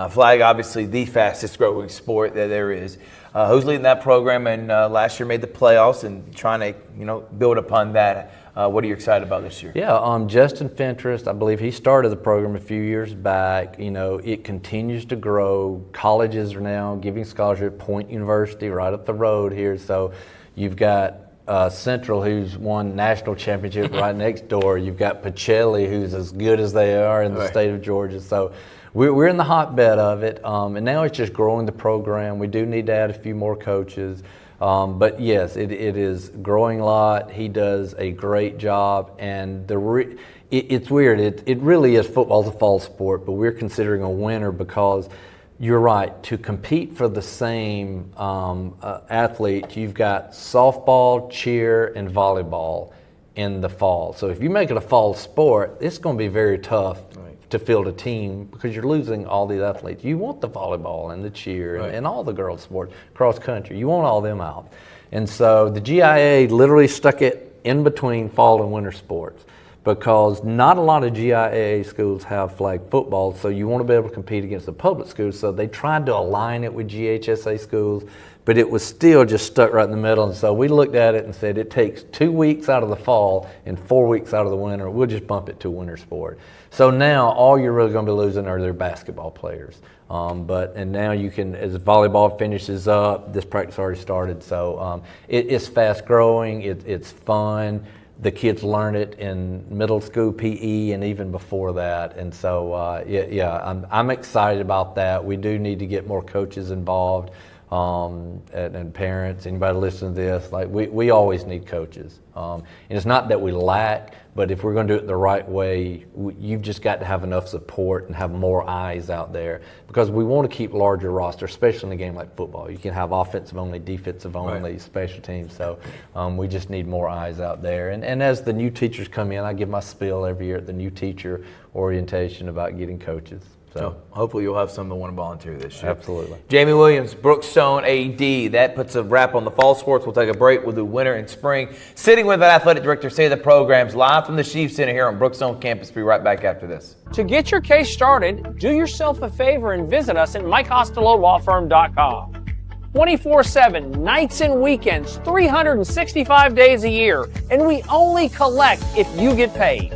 Flag, obviously, the fastest growing sport that there is. Who's leading that program? And last year made the playoffs, and trying to build upon that. What are you excited about this year? Yeah, Justin Fentress, I believe he started the program a few years back. You know, it continues to grow. Colleges are now giving scholarship. Point University right up the road here. So you've got Central, who's won national championship right next door. You've got Pacelli, who's as good as they are in the state of Georgia. So we're in the hotbed of it, and now it's just growing the program. We do need to add a few more coaches. But yes, it is growing a lot. He does a great job, and it's weird. It really is, football's a fall sport, but we're considering a winter because you're right. To compete for the same athlete, you've got softball, cheer, and volleyball in the fall. So if you make it a fall sport, it's going to be very tough to field a team because you're losing all these athletes. You want the volleyball and the cheer and all the girls' sports, cross country. You want all them out. And so the GIA literally stuck it in between fall and winter sports because not a lot of GIA schools have flag football, so you want to be able to compete against the public schools. So they tried to align it with GHSA schools, but it was still just stuck right in the middle. And so we looked at it and said it takes 2 weeks out of the fall and 4 weeks out of the winter. We'll just bump it to winter sport. So now all you're really going to be losing are their basketball players. And now you can, as volleyball finishes up, this practice already started. So it's fast growing, it's fun. The kids learn it in middle school PE and even before that. And so, I'm excited about that. We do need to get more coaches involved. and parents, anybody listening to this, like we always need coaches. And it's not that we lack, but if we're going to do it the right way, you've just got to have enough support and have more eyes out there, because we want to keep larger roster, especially in a game like football. You can have offensive only, defensive only, special teams. So we just need more eyes out there. And as the new teachers come in, I give my spiel every year at the new teacher orientation about getting coaches. So hopefully you'll have some that want to volunteer this year. Absolutely. Jamie Williams, Brookstone AD. That puts a wrap on the fall sports. We'll take a break. We'll do winter and spring. Sitting with an athletic director, say the programs, live from the Chiefs Center here on Brookstone campus. Be right back after this. To get your case started, do yourself a favor and visit us at MikeCostelloLawFirm.com. 24/7, nights and weekends, 365 days a year, and we only collect if you get paid.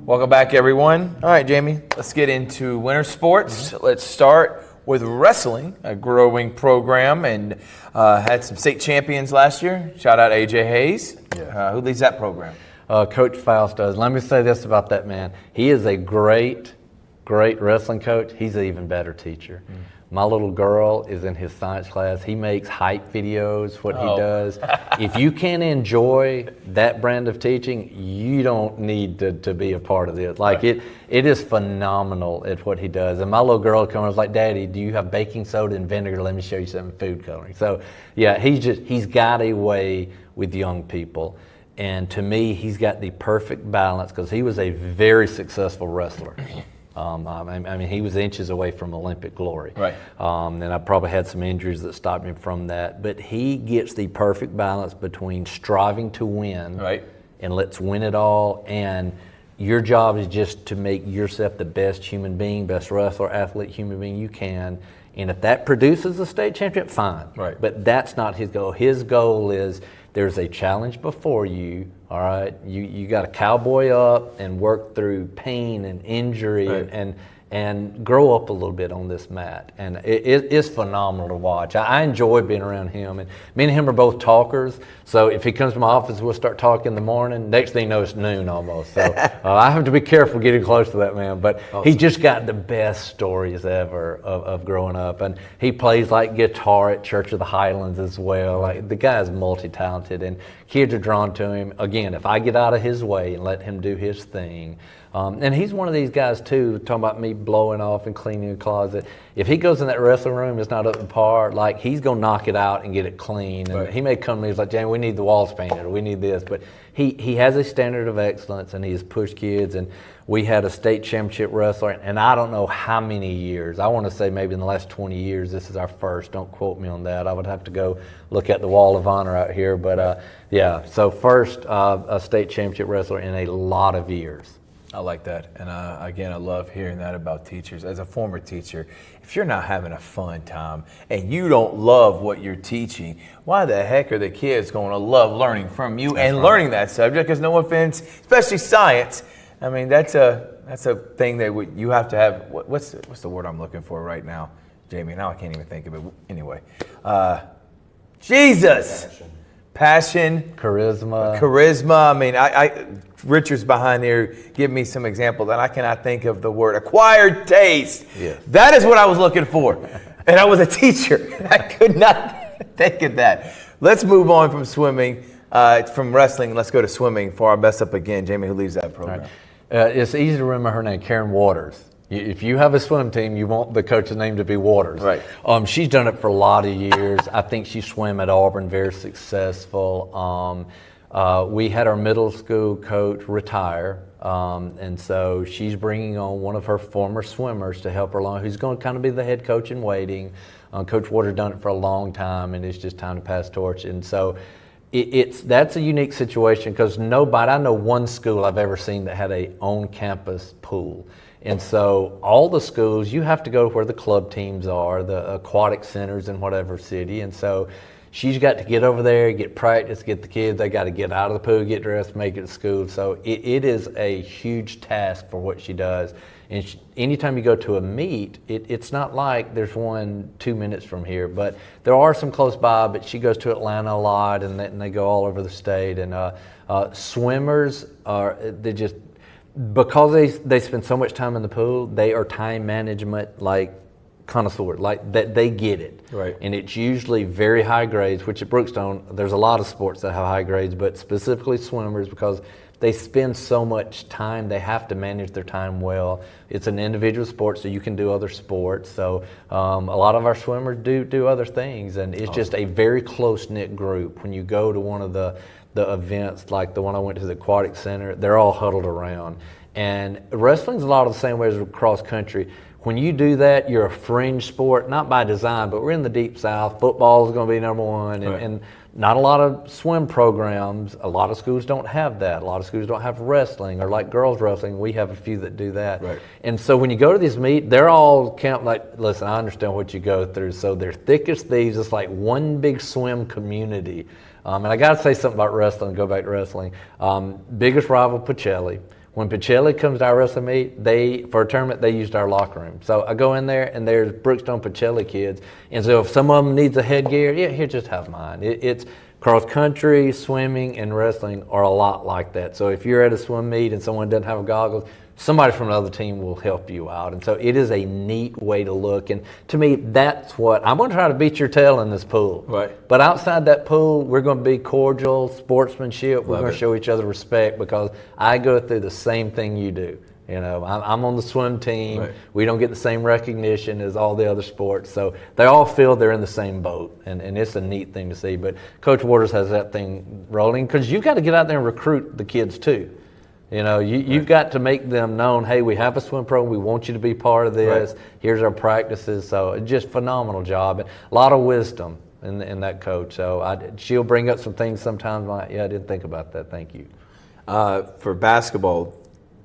Welcome back, everyone. All right, Jamie, let's get into winter sports. Let's start with wrestling, a growing program, and had some state champions last year. Shout out AJ Hayes. Who leads that program? Coach Faust does. Let me say this about that man. He is a great wrestling coach. He's an even better teacher. My little girl is in his science class. He makes hype videos, what he does. If you can't enjoy that brand of teaching, you don't need to be a part of this. Like it is phenomenal at what he does. And my little girl came and was like, Daddy, do you have baking soda and vinegar? Let me show you some food coloring. So yeah, he's got a way with young people. And to me, he's got the perfect balance, because he was a very successful wrestler. I mean, he was inches away from Olympic glory. Right. And I probably had some injuries that stopped me from that. But he gets the perfect balance between striving to win, and let's win it all, and your job is just to make yourself the best human being, best wrestler, athlete, human being you can. And if that produces a state championship, fine. Right. But that's not his goal. His goal is there's a challenge before you. All right, you got to cowboy up and work through pain and injury and grow up a little bit on this mat. And it's phenomenal to watch. I enjoy being around him. And me and him are both talkers. So if he comes to my office, we'll start talking in the morning. Next thing you know, it's noon almost. So I have to be careful getting close to that man. But he's just got the best stories ever of growing up. And he plays like guitar at Church of the Highlands as well. Like, the guy's multi-talented, and kids are drawn to him. Again, if I get out of his way and let him do his thing. And he's one of these guys too, talking about me blowing off and cleaning the closet. If he goes in that wrestling room, it's not up to par, like, he's going to knock it out and get it clean. And he may come to me, he's like, Jamie, we need the walls painted, or we need this. But he has a standard of excellence, and he has pushed kids. And we had a state championship wrestler, and I don't know how many years. I want to say maybe in the last 20 years, this is our first. Don't quote me on that. I would have to go look at the Wall of Honor out here. But yeah, so first a state championship wrestler in a lot of years. I like that. And again, I love hearing that about teachers. As a former teacher, if you're not having a fun time and you don't love what you're teaching, why the heck are the kids going to love learning from you learning that subject? Because no offense, especially science, I mean, that's a thing that you have to have. What's the word I'm looking for right now, Jamie? Now I can't even think of it. Anyway, Jesus. Passion. Charisma. I mean, Richard's behind here giving me some examples, and I cannot think of the word. Acquired taste. Yes. That is what I was looking for. And I was a teacher. I could not think of that. Let's move on from swimming, from wrestling. Let's go to swimming for our best up again. Jamie, who leads that program? Right. It's easy to remember her name, Karen Waters. If you have a swim team, you want the coach's name to be Waters. Right. She's done it for a lot of years. I think she swam at Auburn, very successful. We had our middle school coach retire, and so she's bringing on one of her former swimmers to help her along, who's going to kind of be the head coach in waiting. Coach Waters done it for a long time, and it's just time to pass torch. And so that's a unique situation, because I know one school I've ever seen that had a on-campus pool. And so all the schools, you have to go where the club teams are, the aquatic centers in whatever city. And so she's got to get over there, get practice, get the kids. They got to get out of the pool, get dressed, make it to school. So it is a huge task for what she does. And anytime you go to a meet, it's not like there's one 2 minutes from here, but there are some close by. But she goes to Atlanta a lot, and they go all over the state. And swimmers they just, because they spend so much time in the pool, they are time management like connoisseur, like that they get it. Right. And it's usually very high grades, which at Brookstone, there's a lot of sports that have high grades, but specifically swimmers, because they spend so much time, they have to manage their time well. It's an individual sport, so you can do other sports. So a lot of our swimmers do other things, and it's just a very close-knit group. When you go to one of the events, like the one I went to, the Aquatic Center, they're all huddled around. And wrestling's a lot of the same way as cross country. When you do that, you're a fringe sport, not by design, but we're in the deep south. Football is going to be number one, and not a lot of swim programs. A lot of schools don't have that. A lot of schools don't have wrestling, or like girls wrestling, we have a few that do that. Right. And so when you go to these meet, they're all like, listen, I understand what you go through. So they're thick as thieves. It's like one big swim community. And I got to say something about wrestling, go back to wrestling. Biggest rival, Pacelli. When Pacelli comes to our wrestling meet, for a tournament, they used our locker room. So I go in there, and there's Brookstone Pacelli kids. And so if some of them needs a headgear, yeah, here, just have mine. It's cross country, swimming, and wrestling are a lot like that. So if you're at a swim meet and someone doesn't have goggles, somebody from another team will help you out. And so it is a neat way to look. And to me, that's what I'm going to try to beat your tail in this pool. Right. But outside that pool, we're going to be cordial, sportsmanship. We're going to show each other respect, because I go through the same thing you do. You know, I'm on the swim team. Right. We don't get the same recognition as all the other sports. So they all feel they're in the same boat. And it's a neat thing to see. But Coach Waters has that thing rolling, because you've got to get out there and recruit the kids too. You know, you've got to make them known, hey, we have a swim program. We want you to be part of this. Right. Here's our practices. So it's just phenomenal job. And a lot of wisdom in that coach. So she'll bring up some things sometimes like, yeah, I didn't think about that. Thank you. For basketball,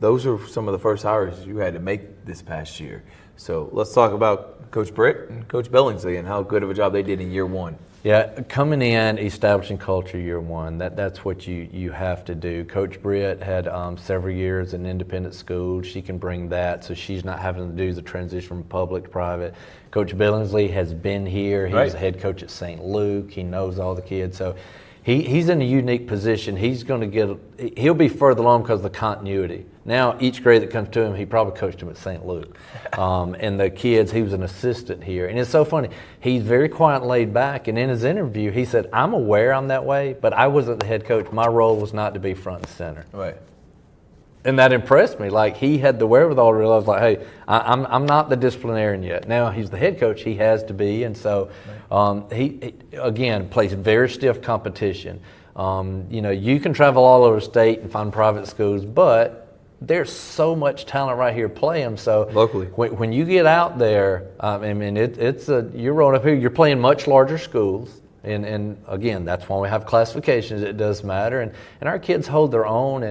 those are some of the first hires you had to make this past year. So let's talk about Coach Britt and Coach Billingsley and how good of a job they did in year one. Yeah, coming in, establishing culture year one, that's what you have to do. Coach Britt had several years in independent schools. She can bring that, so she's not having to do the transition from public to private. Coach Billingsley has been here. He was a head coach at St. Luke. He knows all the kids. So he's in a unique position. He'll be further along because of the continuity. Now, each grade that comes to him, he probably coached him at St. Luke. And the kids, he was an assistant here. And it's so funny. He's very quiet and laid back. And in his interview, he said, I'm aware I'm that way, but I wasn't the head coach. My role was not to be front and center. Right. And that impressed me. Like, he had the wherewithal to realize, like, hey, I'm not the disciplinarian yet. Now he's the head coach. He has to be. And so he again, plays very stiff competition. You can travel all over the state and find private schools, but there's so much talent right here playing. So locally, when you get out there, you're rolling up here. You're playing much larger schools. And again, that's why we have classifications. It does matter. And our kids hold their own.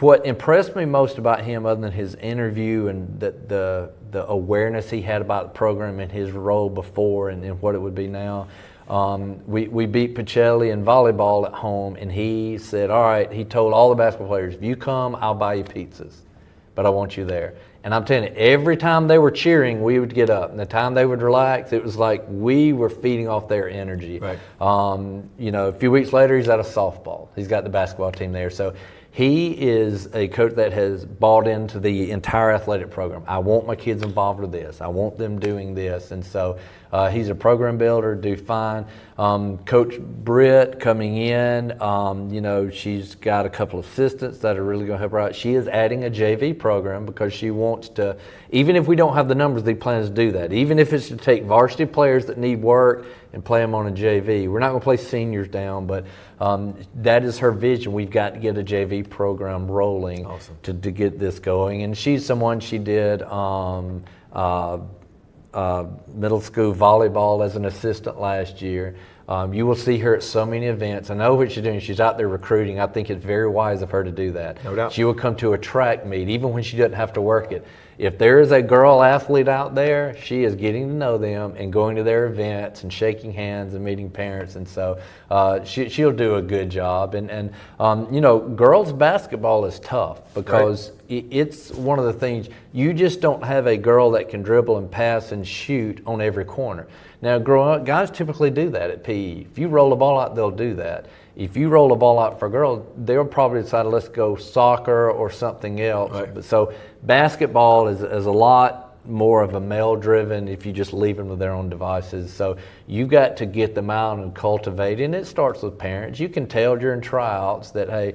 What impressed me most about him, other than his interview and the awareness he had about the program and his role before and what it would be now, we beat Pacelli in volleyball at home, and he said, all right, he told all the basketball players, if you come, I'll buy you pizzas, but I want you there. And I'm telling you, every time they were cheering, we would get up. And the time they would relax, it was like we were feeding off their energy. Right. A few weeks later, he's at a softball. He's got the basketball team there. So he is a coach that has bought into the entire athletic program. I want my kids involved with this. I want them doing this. And so he's a program builder, do fine. Coach Britt coming in, she's got a couple of assistants that are really going to help her out. She is adding a JV program because she wants to, even if we don't have the numbers, they plan to do that. Even if it's to take varsity players that need work and play them on a JV. We're not going to play seniors down, but that is her vision. We've got to get a JV program rolling. Awesome. to get this going. And she's someone, she did middle school volleyball as an assistant last year. You will see her at so many events. I know what she's doing. She's out there recruiting. I think it's very wise of her to do that. No doubt. She will come to a track meet, even when she doesn't have to work it. if there is a girl athlete out there, she is getting to know them and going to their events and shaking hands and meeting parents. And so she'll do a good job. And you know, girls basketball is tough because it's one of the things, you just don't have a girl that can dribble and pass and shoot on every corner. Now, growing up, guys typically do that at PE. If you roll the ball out, they'll do that. If you roll the ball out for a girl, they'll probably decide, let's go soccer or something else. Right. So basketball is a lot more of a male-driven if you just leave them to their own devices. So you've got to get them out and cultivate, and it starts with parents. You can tell during tryouts that, hey,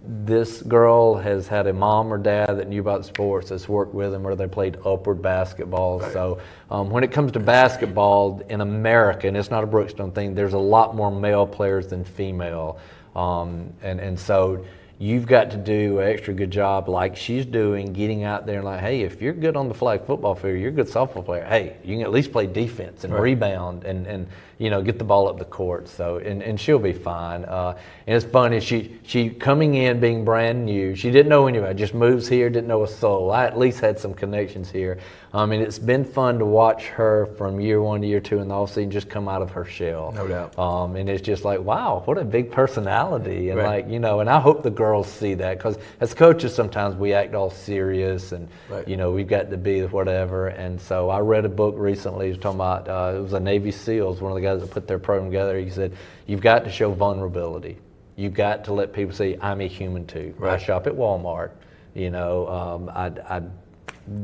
this girl has had a mom or dad that knew about sports, that's worked with them, or they played upward basketball. Right. So when it comes to basketball in America, and it's not a Brookstone thing, there's a lot more male players than female. And so you've got to do an extra good job like she's doing, getting out there and like, hey, if you're good on the flag football field, you're a good softball player. Hey, you can at least play defense and rebound and you know, get the ball up the court. So and she'll be fine. And it's funny, she coming in being brand new. She didn't know anybody. Just moves here, didn't know a soul. I at least had some connections here. And it's been fun to watch her from year 1 to year 2 in the offseason just come out of her shell. No doubt. And it's just like, wow, what a big personality. And like, you know, and I hope the girls see that, because as coaches sometimes we act all serious and you know, we've got to be whatever. And so I read a book recently, it was talking about, it was a Navy SEALs, one of the guys that put their program together. He said, you've got to show vulnerability. You've got to let people see, I'm a human too. I shop at Walmart, you know, I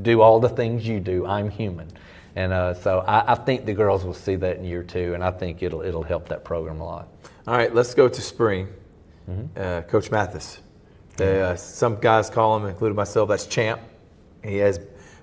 do all the things you do. I'm human. And so I think the girls will see that in year 2, and I think it'll help that program a lot. All right, let's go to spring. Coach Mathis. Some guys call him, including myself, that's champ. He has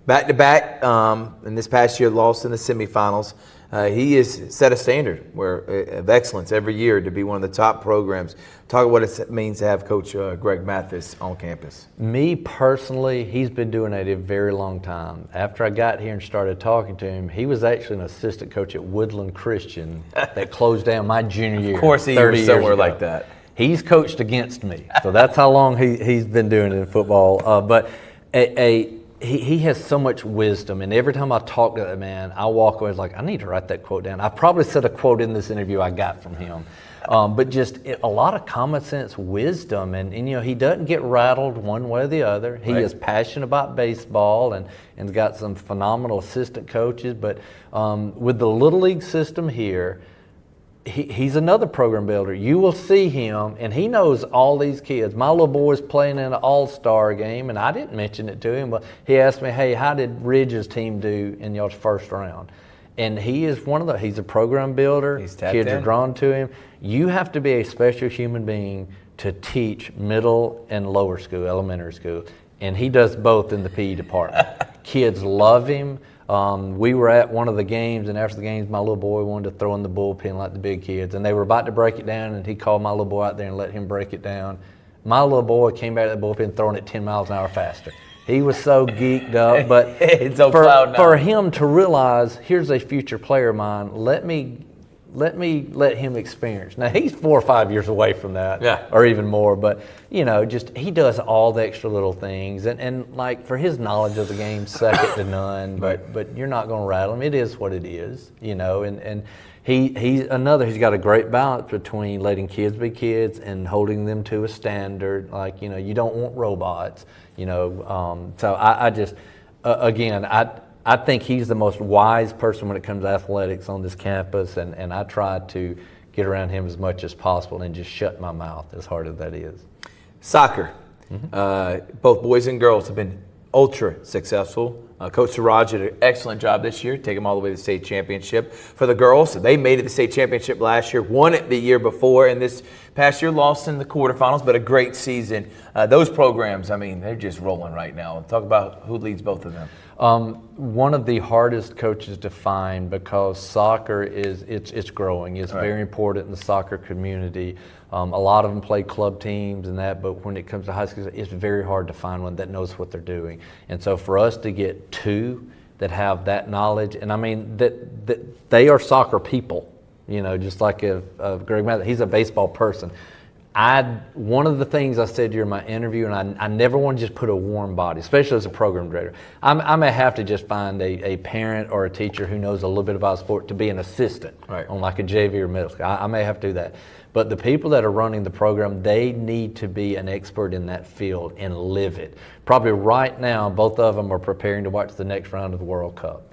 back-to-back, and this past year lost in the semifinals. He has set a standard of excellence every year to be one of the top programs. Talk about what it means to have Coach Greg Mathis on campus. Me personally, he's been doing it a very long time. After I got here and started talking to him, he was actually an assistant coach at Woodland Christian that closed down my junior year. Of course he was somewhere like that. He's coached against me, so that's how long he's been doing it in football. But he has so much wisdom, and every time I talk to that man, I walk away like, I need to write that quote down. I probably said a quote in this interview I got from him. But just a lot of common sense wisdom, and you know, he doesn't get rattled one way or the other. He is passionate about baseball and got some phenomenal assistant coaches. But with the Little League system here, he's another program builder. You will see him, and he knows all these kids. My little boy's playing in an all-star game, and I didn't mention it to him, but he asked me, hey, how did Ridge's team do in y'all's first round? And he is one of the, he's a program builder. Kids are drawn to him. You have to be a special human being to teach middle and lower school, elementary school, and he does both in the PE department. Kids love him. We were at one of the games, and after the games, my little boy wanted to throw in the bullpen like the big kids, and they were about to break it down, and he called my little boy out there and let him break it down. My little boy came back to the bullpen throwing it 10 miles an hour faster. He was so geeked up, but for him to realize, here's a future player of mine, let him experience. Now, he's 4 or 5 years away from that, or even more, but, you know, just he does all the extra little things. And like, for his knowledge of the game, second to none, but you're not going to rattle him. It is what it is, you know, and he's got a great balance between letting kids be kids and holding them to a standard. Like, you know, you don't want robots, you know. So I just, again, I think he's the most wise person when it comes to athletics on this campus, and I try to get around him as much as possible and just shut my mouth, as hard as that is. Soccer. Both boys and girls have been ultra successful. Coach Siraj did an excellent job this year, take them all the way to the state championship. For the girls, they made it to the state championship last year, won it the year before, and this past year lost in the quarterfinals, but a great season. Those programs, I mean, they're just rolling right now. Talk about who leads both of them. One of the hardest coaches to find, because soccer it's growing. It's very important in the soccer community. A lot of them play club teams and that, but when it comes to high school, it's very hard to find one that knows what they're doing. And so for us to get two that have that knowledge, and I mean that they are soccer people, you know, just like Greg Mathis, he's a baseball person. One of the things I said during my interview, and I never want to just put a warm body, especially as a program director. I may have to just find a parent or a teacher who knows a little bit about sport to be an assistant on like a JV or middle school. I may have to do that. But the people that are running the program, they need to be an expert in that field and live it. Probably right now, both of them are preparing to watch the next round of the World Cup.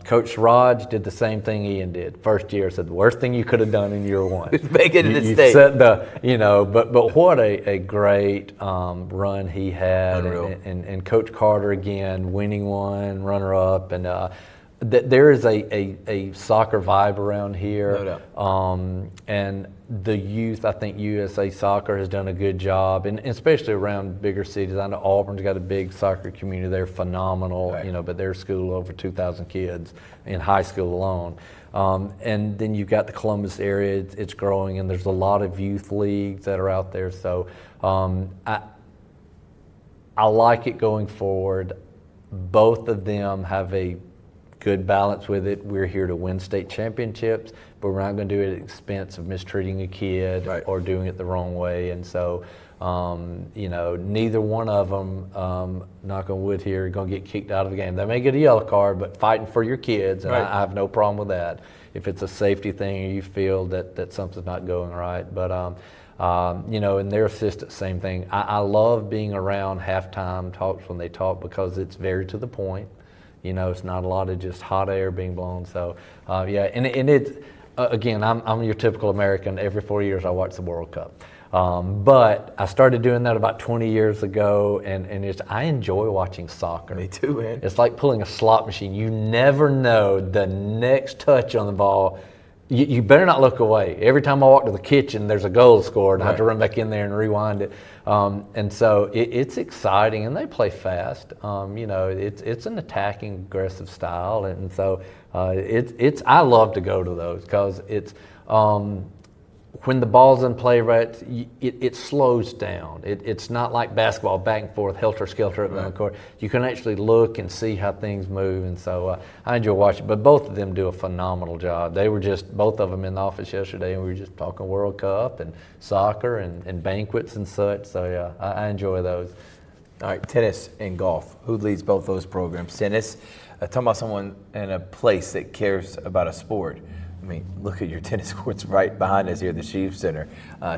Coach Raj did the same thing Ian did. First year, said the worst thing you could have done in year one. Make it in the state. Set but what a great run he had. And Coach Carter, again, winning one, runner-up. And there is a soccer vibe around here. No doubt. And the youth, I think USA Soccer has done a good job, and especially around bigger cities. I know Auburn's got a big soccer community. They're phenomenal, but their school over 2,000 kids in high school alone. And then you've got the Columbus area. It's growing, and there's a lot of youth leagues that are out there. So I like it going forward. Both of them have a good balance with it. We're here to win state championships, but we're not going to do it at the expense of mistreating a kid or doing it the wrong way. And so, neither one of them, knock on wood here, are going to get kicked out of the game. They may get a yellow card, but fighting for your kids, and I have no problem with that. If it's a safety thing or you feel that something's not going right. But, and their assistants, same thing. I love being around halftime talks when they talk because it's very to the point. It's not a lot of just hot air being blown. So, and it's, again, I'm your typical American. Every 4 years I watch the World Cup. But I started doing that about 20 years ago, and I enjoy watching soccer. Me too, man. It's like pulling a slot machine. You never know the next touch on the ball. You better not look away. Every time I walk to the kitchen, there's a goal scored, and I have to run back in there and rewind it. And so it's exciting, and they play fast. It's an attacking, aggressive style, and so I love to go to those because it's when the ball's in play it slows down. It's not like basketball back and forth, helter-skelter up on the court. You can actually look and see how things move, and so I enjoy watching. But both of them do a phenomenal job. They were both of them in the office yesterday, and we were just talking World Cup and soccer and banquets and such. So, I enjoy those. All right, tennis and golf. Who leads both those programs? Tennis, talking about someone in a place that cares about a sport. I mean, look at your tennis courts right behind us here, the Sheaves Center.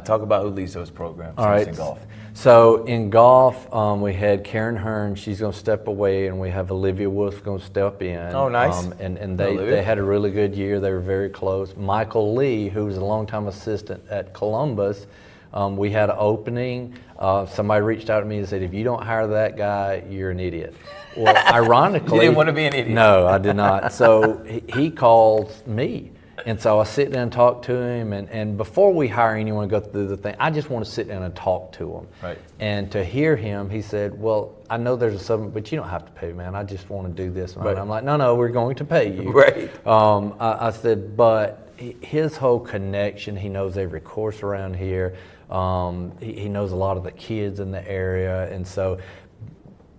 Talk about who leads those programs, tennis and golf. So in golf, we had Karen Hearn. She's going to step away, and we have Olivia Wolf going to step in. Oh, nice. And they had a really good year. They were very close. Michael Lee, who was a longtime assistant at Columbus, we had an opening. Somebody reached out to me and said, if you don't hire that guy, you're an idiot. Well, ironically. You didn't want to be an idiot. No, I did not. So he calls me. And so I sit down and talk to him, and before we hire anyone to go through the thing, I just want to sit down and talk to him. Right. And to hear him, he said, well, I know there's a sub, but you don't have to pay, man. I just want to do this. And I'm like, no, we're going to pay you. Right. I said, but his whole connection, he knows every course around here. He knows a lot of the kids in the area. And so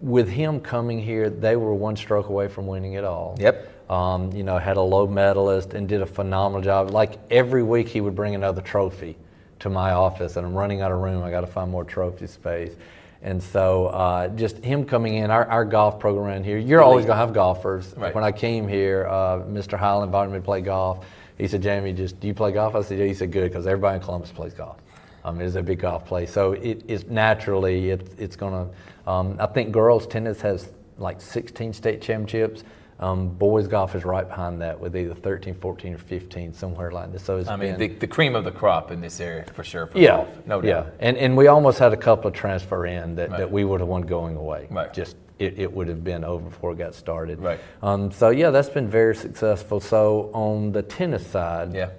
with him coming here, they were one stroke away from winning it all. Yep. Had a low medalist and did a phenomenal job. Like every week he would bring another trophy to my office, and I'm running out of room. I got to find more trophy space. And so just him coming in, our golf program around here, you're always going to have golfers. Right. When I came here, Mr. Highland invited me to play golf. He said, Jamie, do you play golf? I said, yeah. He said, good, because everybody in Columbus plays golf. It's a big golf place. So it's naturally, it's going to, I think girls tennis has like 16 state championships. Boys golf is right behind that with either 13, 14, or 15, somewhere like this. So it's the cream of the crop in this area for sure for golf, no doubt. Yeah, and we almost had a couple of transfer in that we would have won going away. Right. Just it would have been over before it got started. Right. That's been very successful. So on the tennis side,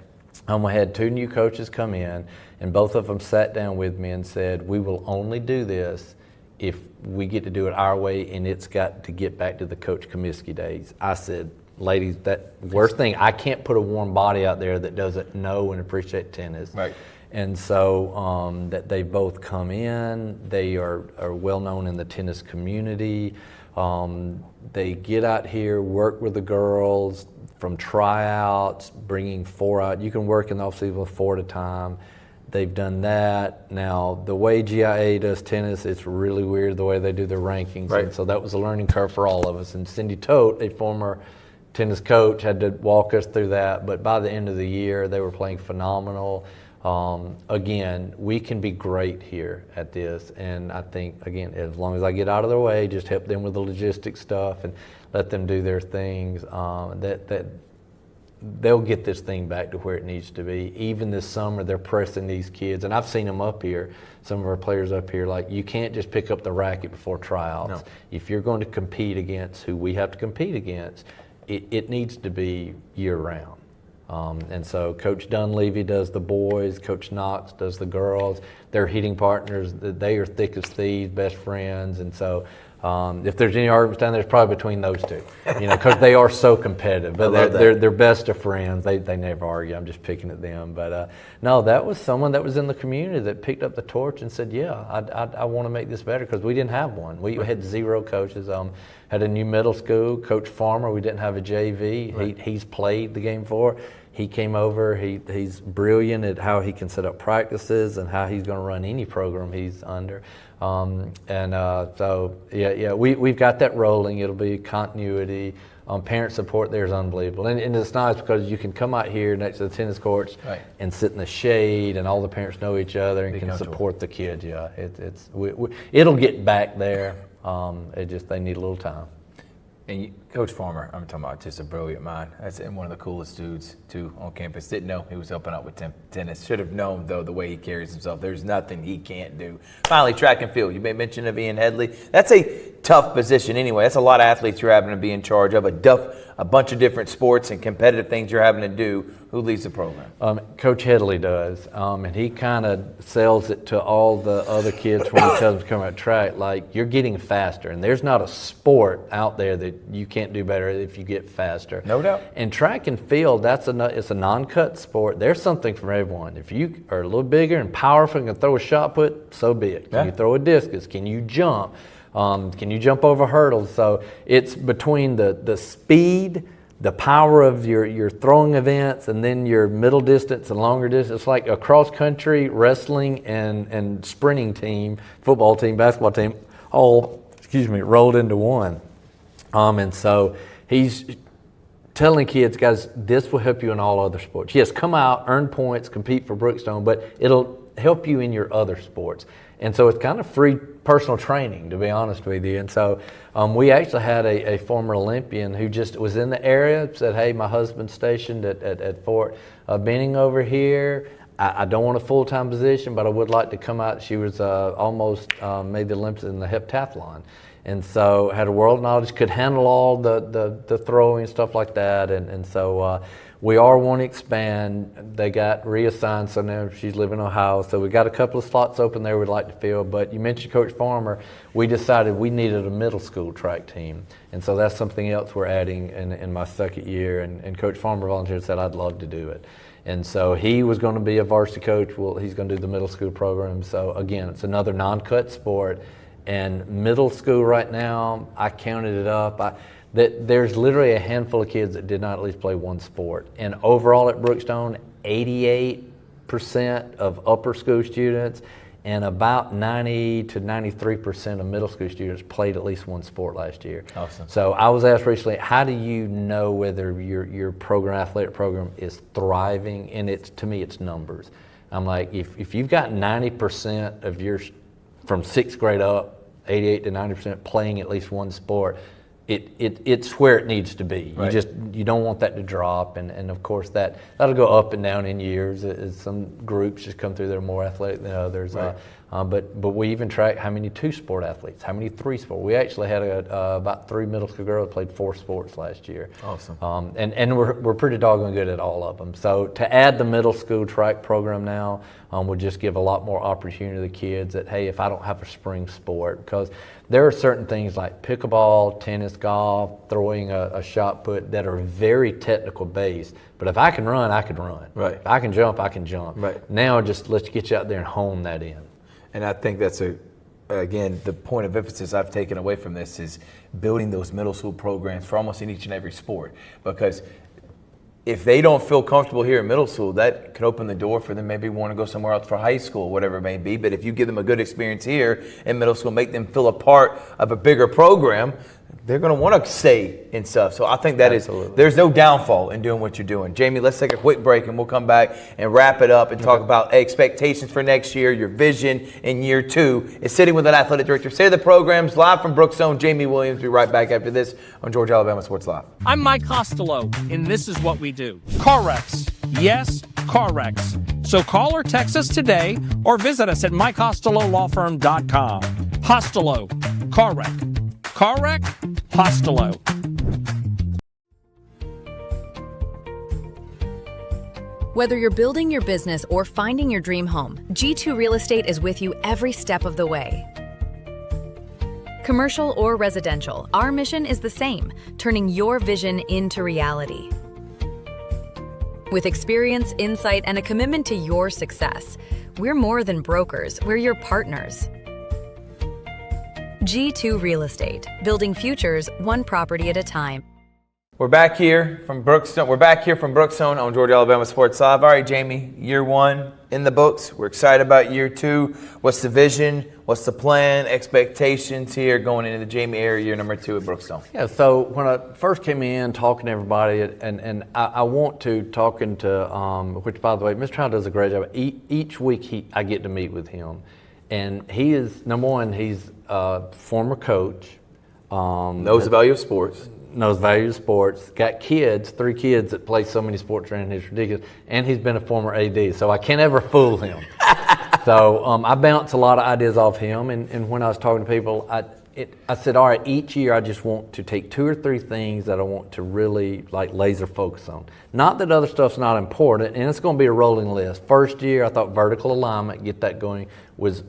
we had 2 new coaches come in, and both of them sat down with me and said, we will only do this if we get to do it our way, and it's got to get back to the Coach Comiskey days. I said, ladies, that worst thing, I can't put a warm body out there that doesn't know and appreciate tennis. Right. And so that they both come in, they are well known in the tennis community. They get out here, work with the girls from tryouts, bringing 4 out. You can work in the off-season with 4 at a time. They've done that. Now, the way GIA does tennis, it's really weird the way they do their rankings. Right. And so that was a learning curve for all of us. And Cindy Tote, a former tennis coach, had to walk us through that. But by the end of the year, they were playing phenomenal. Again, we can be great here at this. And I think, again, as long as I get out of their way, just help them with the logistics stuff and let them do their things, that they'll get this thing back to where it needs to be. Even this summer, they're pressing these kids, and I've seen them up here, some of our players up here, like, you can't just pick up the racket before tryouts. No. If you're going to compete against who we have to compete against, it needs to be year-round. And so Coach Dunleavy does the boys, Coach Knox does the girls. They're hitting partners. They are thick as thieves, best friends, and so if there's any arguments down there, it's probably between those two, because they are so competitive. But they're best of friends. They never argue. I'm just picking at them. But no, that was someone that was in the community that picked up the torch and said, yeah, I want to make this better, because we didn't have one. We had 0 coaches. Had a new middle school, Coach Farmer. We didn't have a JV. Right. He's played the game for. He came over. He's brilliant at how he can set up practices and how he's going to run any program he's under. So we've got that rolling. It'll be continuity. Parent support there is unbelievable, and it's nice because you can come out here next to the tennis courts, right, and sit in the shade, and all the parents know each other and Be can support the kids. Yeah, it'll get back there. They need a little time. And Coach Farmer, I'm talking about just a brilliant mind. That's one of the coolest dudes, too, on campus. Didn't know he was helping out with tennis. Should have known, though, the way he carries himself. There's nothing he can't do. Finally, track and field. You made mention of Ian Headley. That's a tough position anyway. That's a lot of athletes you're having to be in charge of, a bunch of different sports and competitive things you're having to do. Who leads the program? Coach Headley does, and he kind of sells it to all the other kids when he tells them to come out track, like, you're getting faster, and there's not a sport out there that you can't do better if you get faster. No doubt. And track and field, it's a non-cut sport. There's something for everyone. If you are a little bigger and powerful and can throw a shot put, so be it. Can you throw a discus? Can you jump? Can you jump over hurdles? So it's between the speed, the power of your throwing events, and then your middle distance and longer distance. It's like a cross-country wrestling and sprinting team, football team, basketball team, all rolled into one. And so he's telling kids, guys, this will help you in all other sports. Yes, come out, earn points, compete for Brookstone, but it'll help you in your other sports. And so it's kind of free personal training, to be honest with you. And so we actually had a former Olympian who just was in the area, said, hey, my heptathlon's stationed at Fort Benning over here. I don't want a full-time position, but I would like to come out. She was almost made the Olympics in the heptathlon. And so had a world knowledge, could handle all the throwing and stuff like that. And so we are wanting to expand. They got reassigned, so now she's living in Ohio. So we got a couple of slots open there we'd like to fill. But you mentioned Coach Farmer. We decided we needed a middle school track team. And so that's something else we're adding in my second year. And Coach Farmer volunteered and said, I'd love to do it. And so he was going to be a varsity coach. Well, he's going to do the middle school program. So again, it's another non-cut sport. And middle school right now, I counted it up. There's literally a handful of kids that did not at least play one sport. And overall at Brookstone, 88% of upper school students and about 90 to 93% of middle school students played at least one sport last year. Awesome. So I was asked recently, how do you know whether your program, athletic program, is thriving? And to me, it's numbers. I'm like, if you've got 90% of your from 6th grade up, 88 to 90% playing at least one sport, it's where it needs to be. Right. You don't want that to drop, and of course that'll go up and down in years as some groups just come through that are more athletic than others. Right. But we even track how many 2-sport athletes, how many 3-sport. We actually had about 3 middle school girls that played 4 sports last year. Awesome. And we're pretty doggone good at all of them. So to add the middle school track program now would just give a lot more opportunity to the kids that, hey, if I don't have a spring sport, because there are certain things like pickleball, tennis, golf, throwing a shot put that are very technical based. But if I can run, I can run. Right. If I can jump, I can jump. Right. Now just let's get you out there and hone that in. And I think that's again, the point of emphasis I've taken away from this is building those middle school programs for almost in each and every sport. Because if they don't feel comfortable here in middle school, that could open the door for them maybe want to go somewhere else for high school, whatever it may be. But if you give them a good experience here in middle school, make them feel a part of a bigger program, they're going to want to stay and stuff. So I think that there's no downfall in doing what you're doing. Jamie, let's take a quick break and we'll come back and wrap it up and talk about expectations for next year, your vision in year 2. It's Sitting with an Athletic Director. Say the programs live from Brookstone. Jamie Williams will be right back after this on Georgia Alabama Sports Live. I'm Mike Costello, and this is what we do. Car wrecks. Yes, car wrecks. So call or text us today or visit us at mycostelolawfirm.com. Costello, car wreck. Car wreck, Costello. Whether you're building your business or finding your dream home, G2 Real Estate is with you every step of the way. Commercial or residential, our mission is the same, turning your vision into reality. With experience, insight, and a commitment to your success, we're more than brokers, we're your partners. G2 Real Estate, building futures one property at a time. We're back here from Brookstone. On Georgia Alabama Sports Live. All right, Jamie, year 1 in the books. We're excited about year 2. What's the vision? What's the plan? Expectations here going into the Jamie area year number 2 at Brookstone? Yeah, so when I first came in, talking to everybody, and I want to talking to, which by the way, Mr. Howell does a great job. Each week I get to meet with him. And he is, number one, he's a former coach. Knows the value of sports. Knows the value of sports. Got kids, 3 kids that play so many sports around here. It's ridiculous. And he's been a former AD, so I can't ever fool him. So I bounce a lot of ideas off him. And when I was talking to people, I said, all right, each year I just want to take 2 or 3 things that I want to really like laser focus on. Not that other stuff's not important, and it's going to be a rolling list. First year, I thought vertical alignment, get that going, was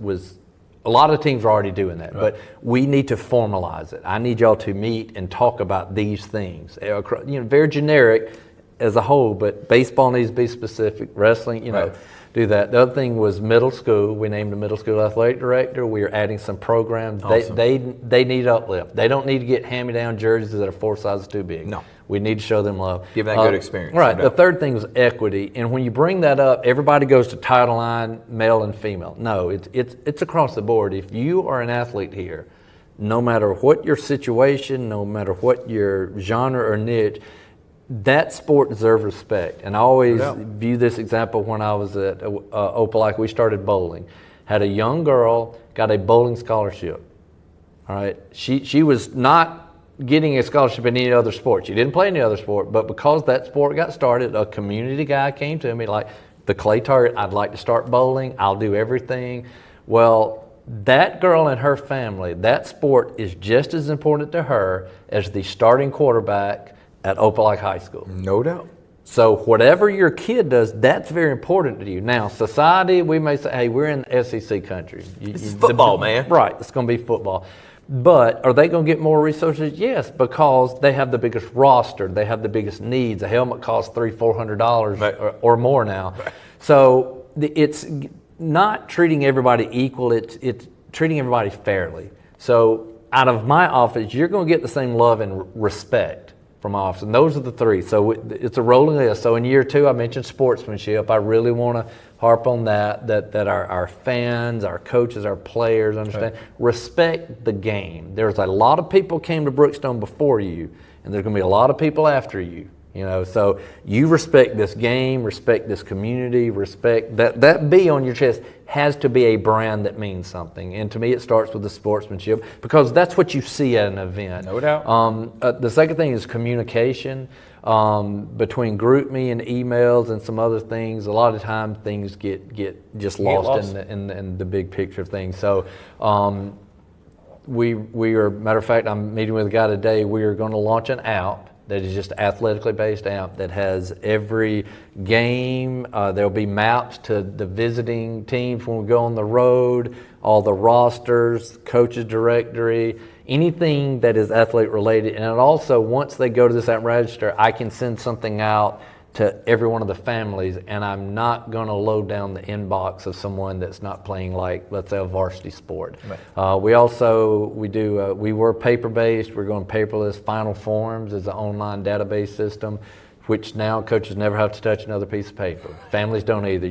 a lot of teams are already doing that, but we need to formalize it. I need y'all to meet and talk about these things. You know, very generic as a whole, but baseball needs to be specific. Wrestling, do that. The other thing was middle school. We named a middle school athletic director. We are adding some programs. Awesome. They need uplift. They don't need to get hand-me-down jerseys that are 4 sizes too big. No. We need to show them love. Give that good experience. Right. The third thing was equity. And when you bring that up, everybody goes to title line, male and female. No, it's across the board. If you are an athlete here, no matter what your situation, no matter what your genre or niche, that sport deserves respect. And I always view this example when I was at Opelika. We started bowling. Had a young girl, got a bowling scholarship. All right. She was not getting a scholarship in any other sport. She didn't play any other sport, but because that sport got started, a community guy came to me like, the clay target, I'd like to start bowling. I'll do everything. Well, that girl and her family, that sport is just as important to her as the starting quarterback at Opelika High School. No doubt. So whatever your kid does, that's very important to you. Now, society, we may say, hey, we're in SEC country. It's football, man. Right, it's going to be football. But are they going to get more resources? Yes, because they have the biggest roster. They have the biggest needs. A helmet costs $300-400 or more now. Right. So it's not treating everybody equal. It's treating everybody fairly. So out of my office, you're going to get the same love and respect from my office. And those are the 3. So it's a rolling list. So in year 2, I mentioned sportsmanship. I really want to harp on that our fans, our coaches, our players understand, respect the game. There's a lot of people came to Brookstone before you, and there's going to be a lot of people after you. So you respect this game, respect this community, respect that B on your chest has to be a brand that means something. And to me, it starts with the sportsmanship because that's what you see at an event. No doubt. The second thing is communication. Between GroupMe and emails and some other things, a lot of time things get just lost. In the big picture of things. So we are, matter of fact, I'm meeting with a guy today. We are going to launch an app that is just athletically based app that has every game. There'll be maps to the visiting teams when we go on the road, all the rosters, coaches directory, anything that is athlete related. And it also, once they go to this app register, I can send something out to every one of the families, and I'm not going to load down the inbox of someone that's not playing, like, let's say, a varsity sport. Right. We were paper-based. We're going paperless. Final Forms is an online database system which now coaches never have to touch another piece of paper. Families don't either.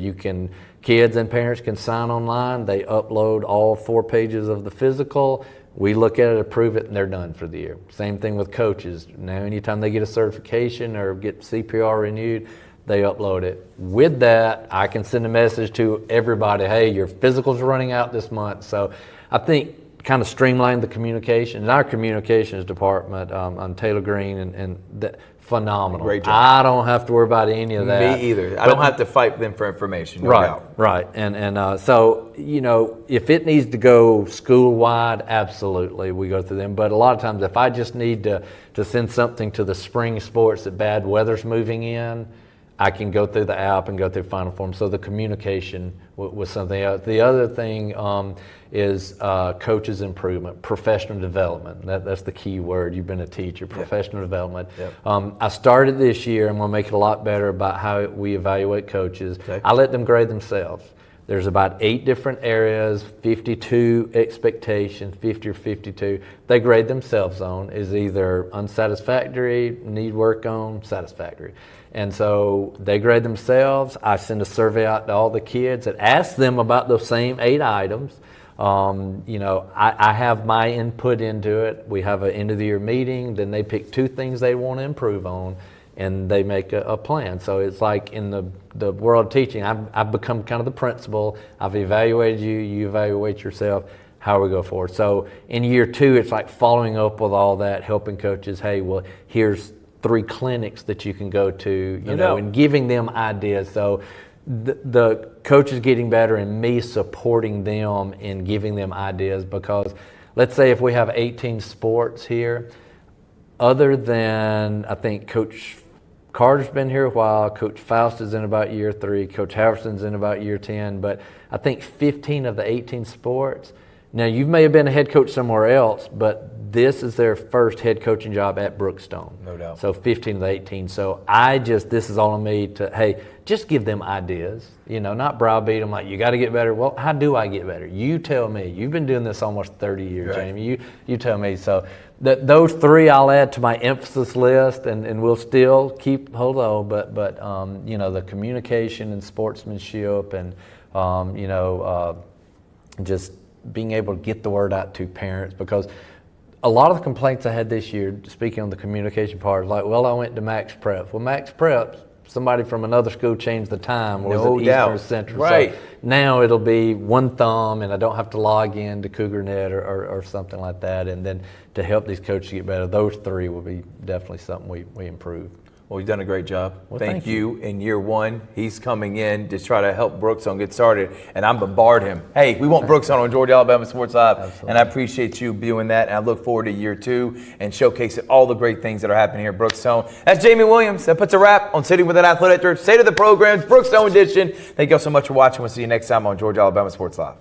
Kids and parents can sign online. They upload all 4 pages of the physical. We look at it, approve it, and they're done for the year. Same thing with coaches. Now, anytime they get a certification or get CPR renewed, they upload it. With that, I can send a message to everybody, hey, your physical's running out this month. So I think kind of streamline the communication. In our communications department, on Taylor Green, and phenomenal. Great job. I don't have to worry about any of that. Me either. I don't have to fight them for information. No doubt. Right. And so, if it needs to go school-wide, absolutely, we go through them. But a lot of times, if I just need to send something to the spring sports that bad weather's moving in, I can go through the app and go through Final Form. So the communication was something else. The other thing is coaches improvement, professional development. That's the key word. You've been a teacher, professional development. Yep. I started this year. I'm going to make it a lot better about how we evaluate coaches. Okay. I let them grade themselves. There's about 8 different areas, 52 expectations, 50 or 52. They grade themselves on is either unsatisfactory, need work on, satisfactory. And so they grade themselves. I send a survey out to all the kids that asks them about those same 8 items. I have my input into it. We have an end of the year meeting. Then they pick 2 things they want to improve on, and they make a plan. So it's like in the world of teaching, I've become kind of the principal. I've evaluated you, you evaluate yourself. How we go forward. So in year 2, it's like following up with all that, helping coaches. Hey, well, here's 3 clinics that you can go to, and giving them ideas. So the coaches getting better and me supporting them and giving them ideas, because let's say if we have 18 sports here, other than I think Coach Carter's been here a while, Coach Faust is in about year 3, Coach Haverson's in about year 10, but I think 15 of the 18 sports. Now, you may have been a head coach somewhere else, but this is their first head coaching job at Brookstone. No doubt. So 15 of the 18. So this is all on me to, hey, just give them ideas, not browbeat them like, you got to get better. Well, how do I get better? You tell me. You've been doing this almost 30 years, right. Jamie. You tell me. So those 3 I'll add to my emphasis list, and we'll still keep hold on. But the communication and sportsmanship and, just being able to get the word out to parents, because a lot of the complaints I had this year, speaking on the communication part, is like, well, I went to Max Prep. Well, Max Prep, somebody from another school changed the time. Was it Eastern or Central? Right. So now it'll be one thumb, and I don't have to log in to CougarNet or something like that. And then to help these coaches get better, those 3 will be definitely something we improve. Well, you've done a great job. Well, thank you. In year 1, he's coming in to try to help Brookstone get started, and I'm bombard him. Hey, we want Brookstone on Georgia Alabama Sports Live. Absolutely. And I appreciate you doing that, and I look forward to year 2 and showcasing all the great things that are happening here at Brookstone. That's Jamie Williams. That puts a wrap on Sitting with an Athletic Director, State of the Programs, Brookstone Edition. Thank you all so much for watching. We'll see you next time on Georgia Alabama Sports Live.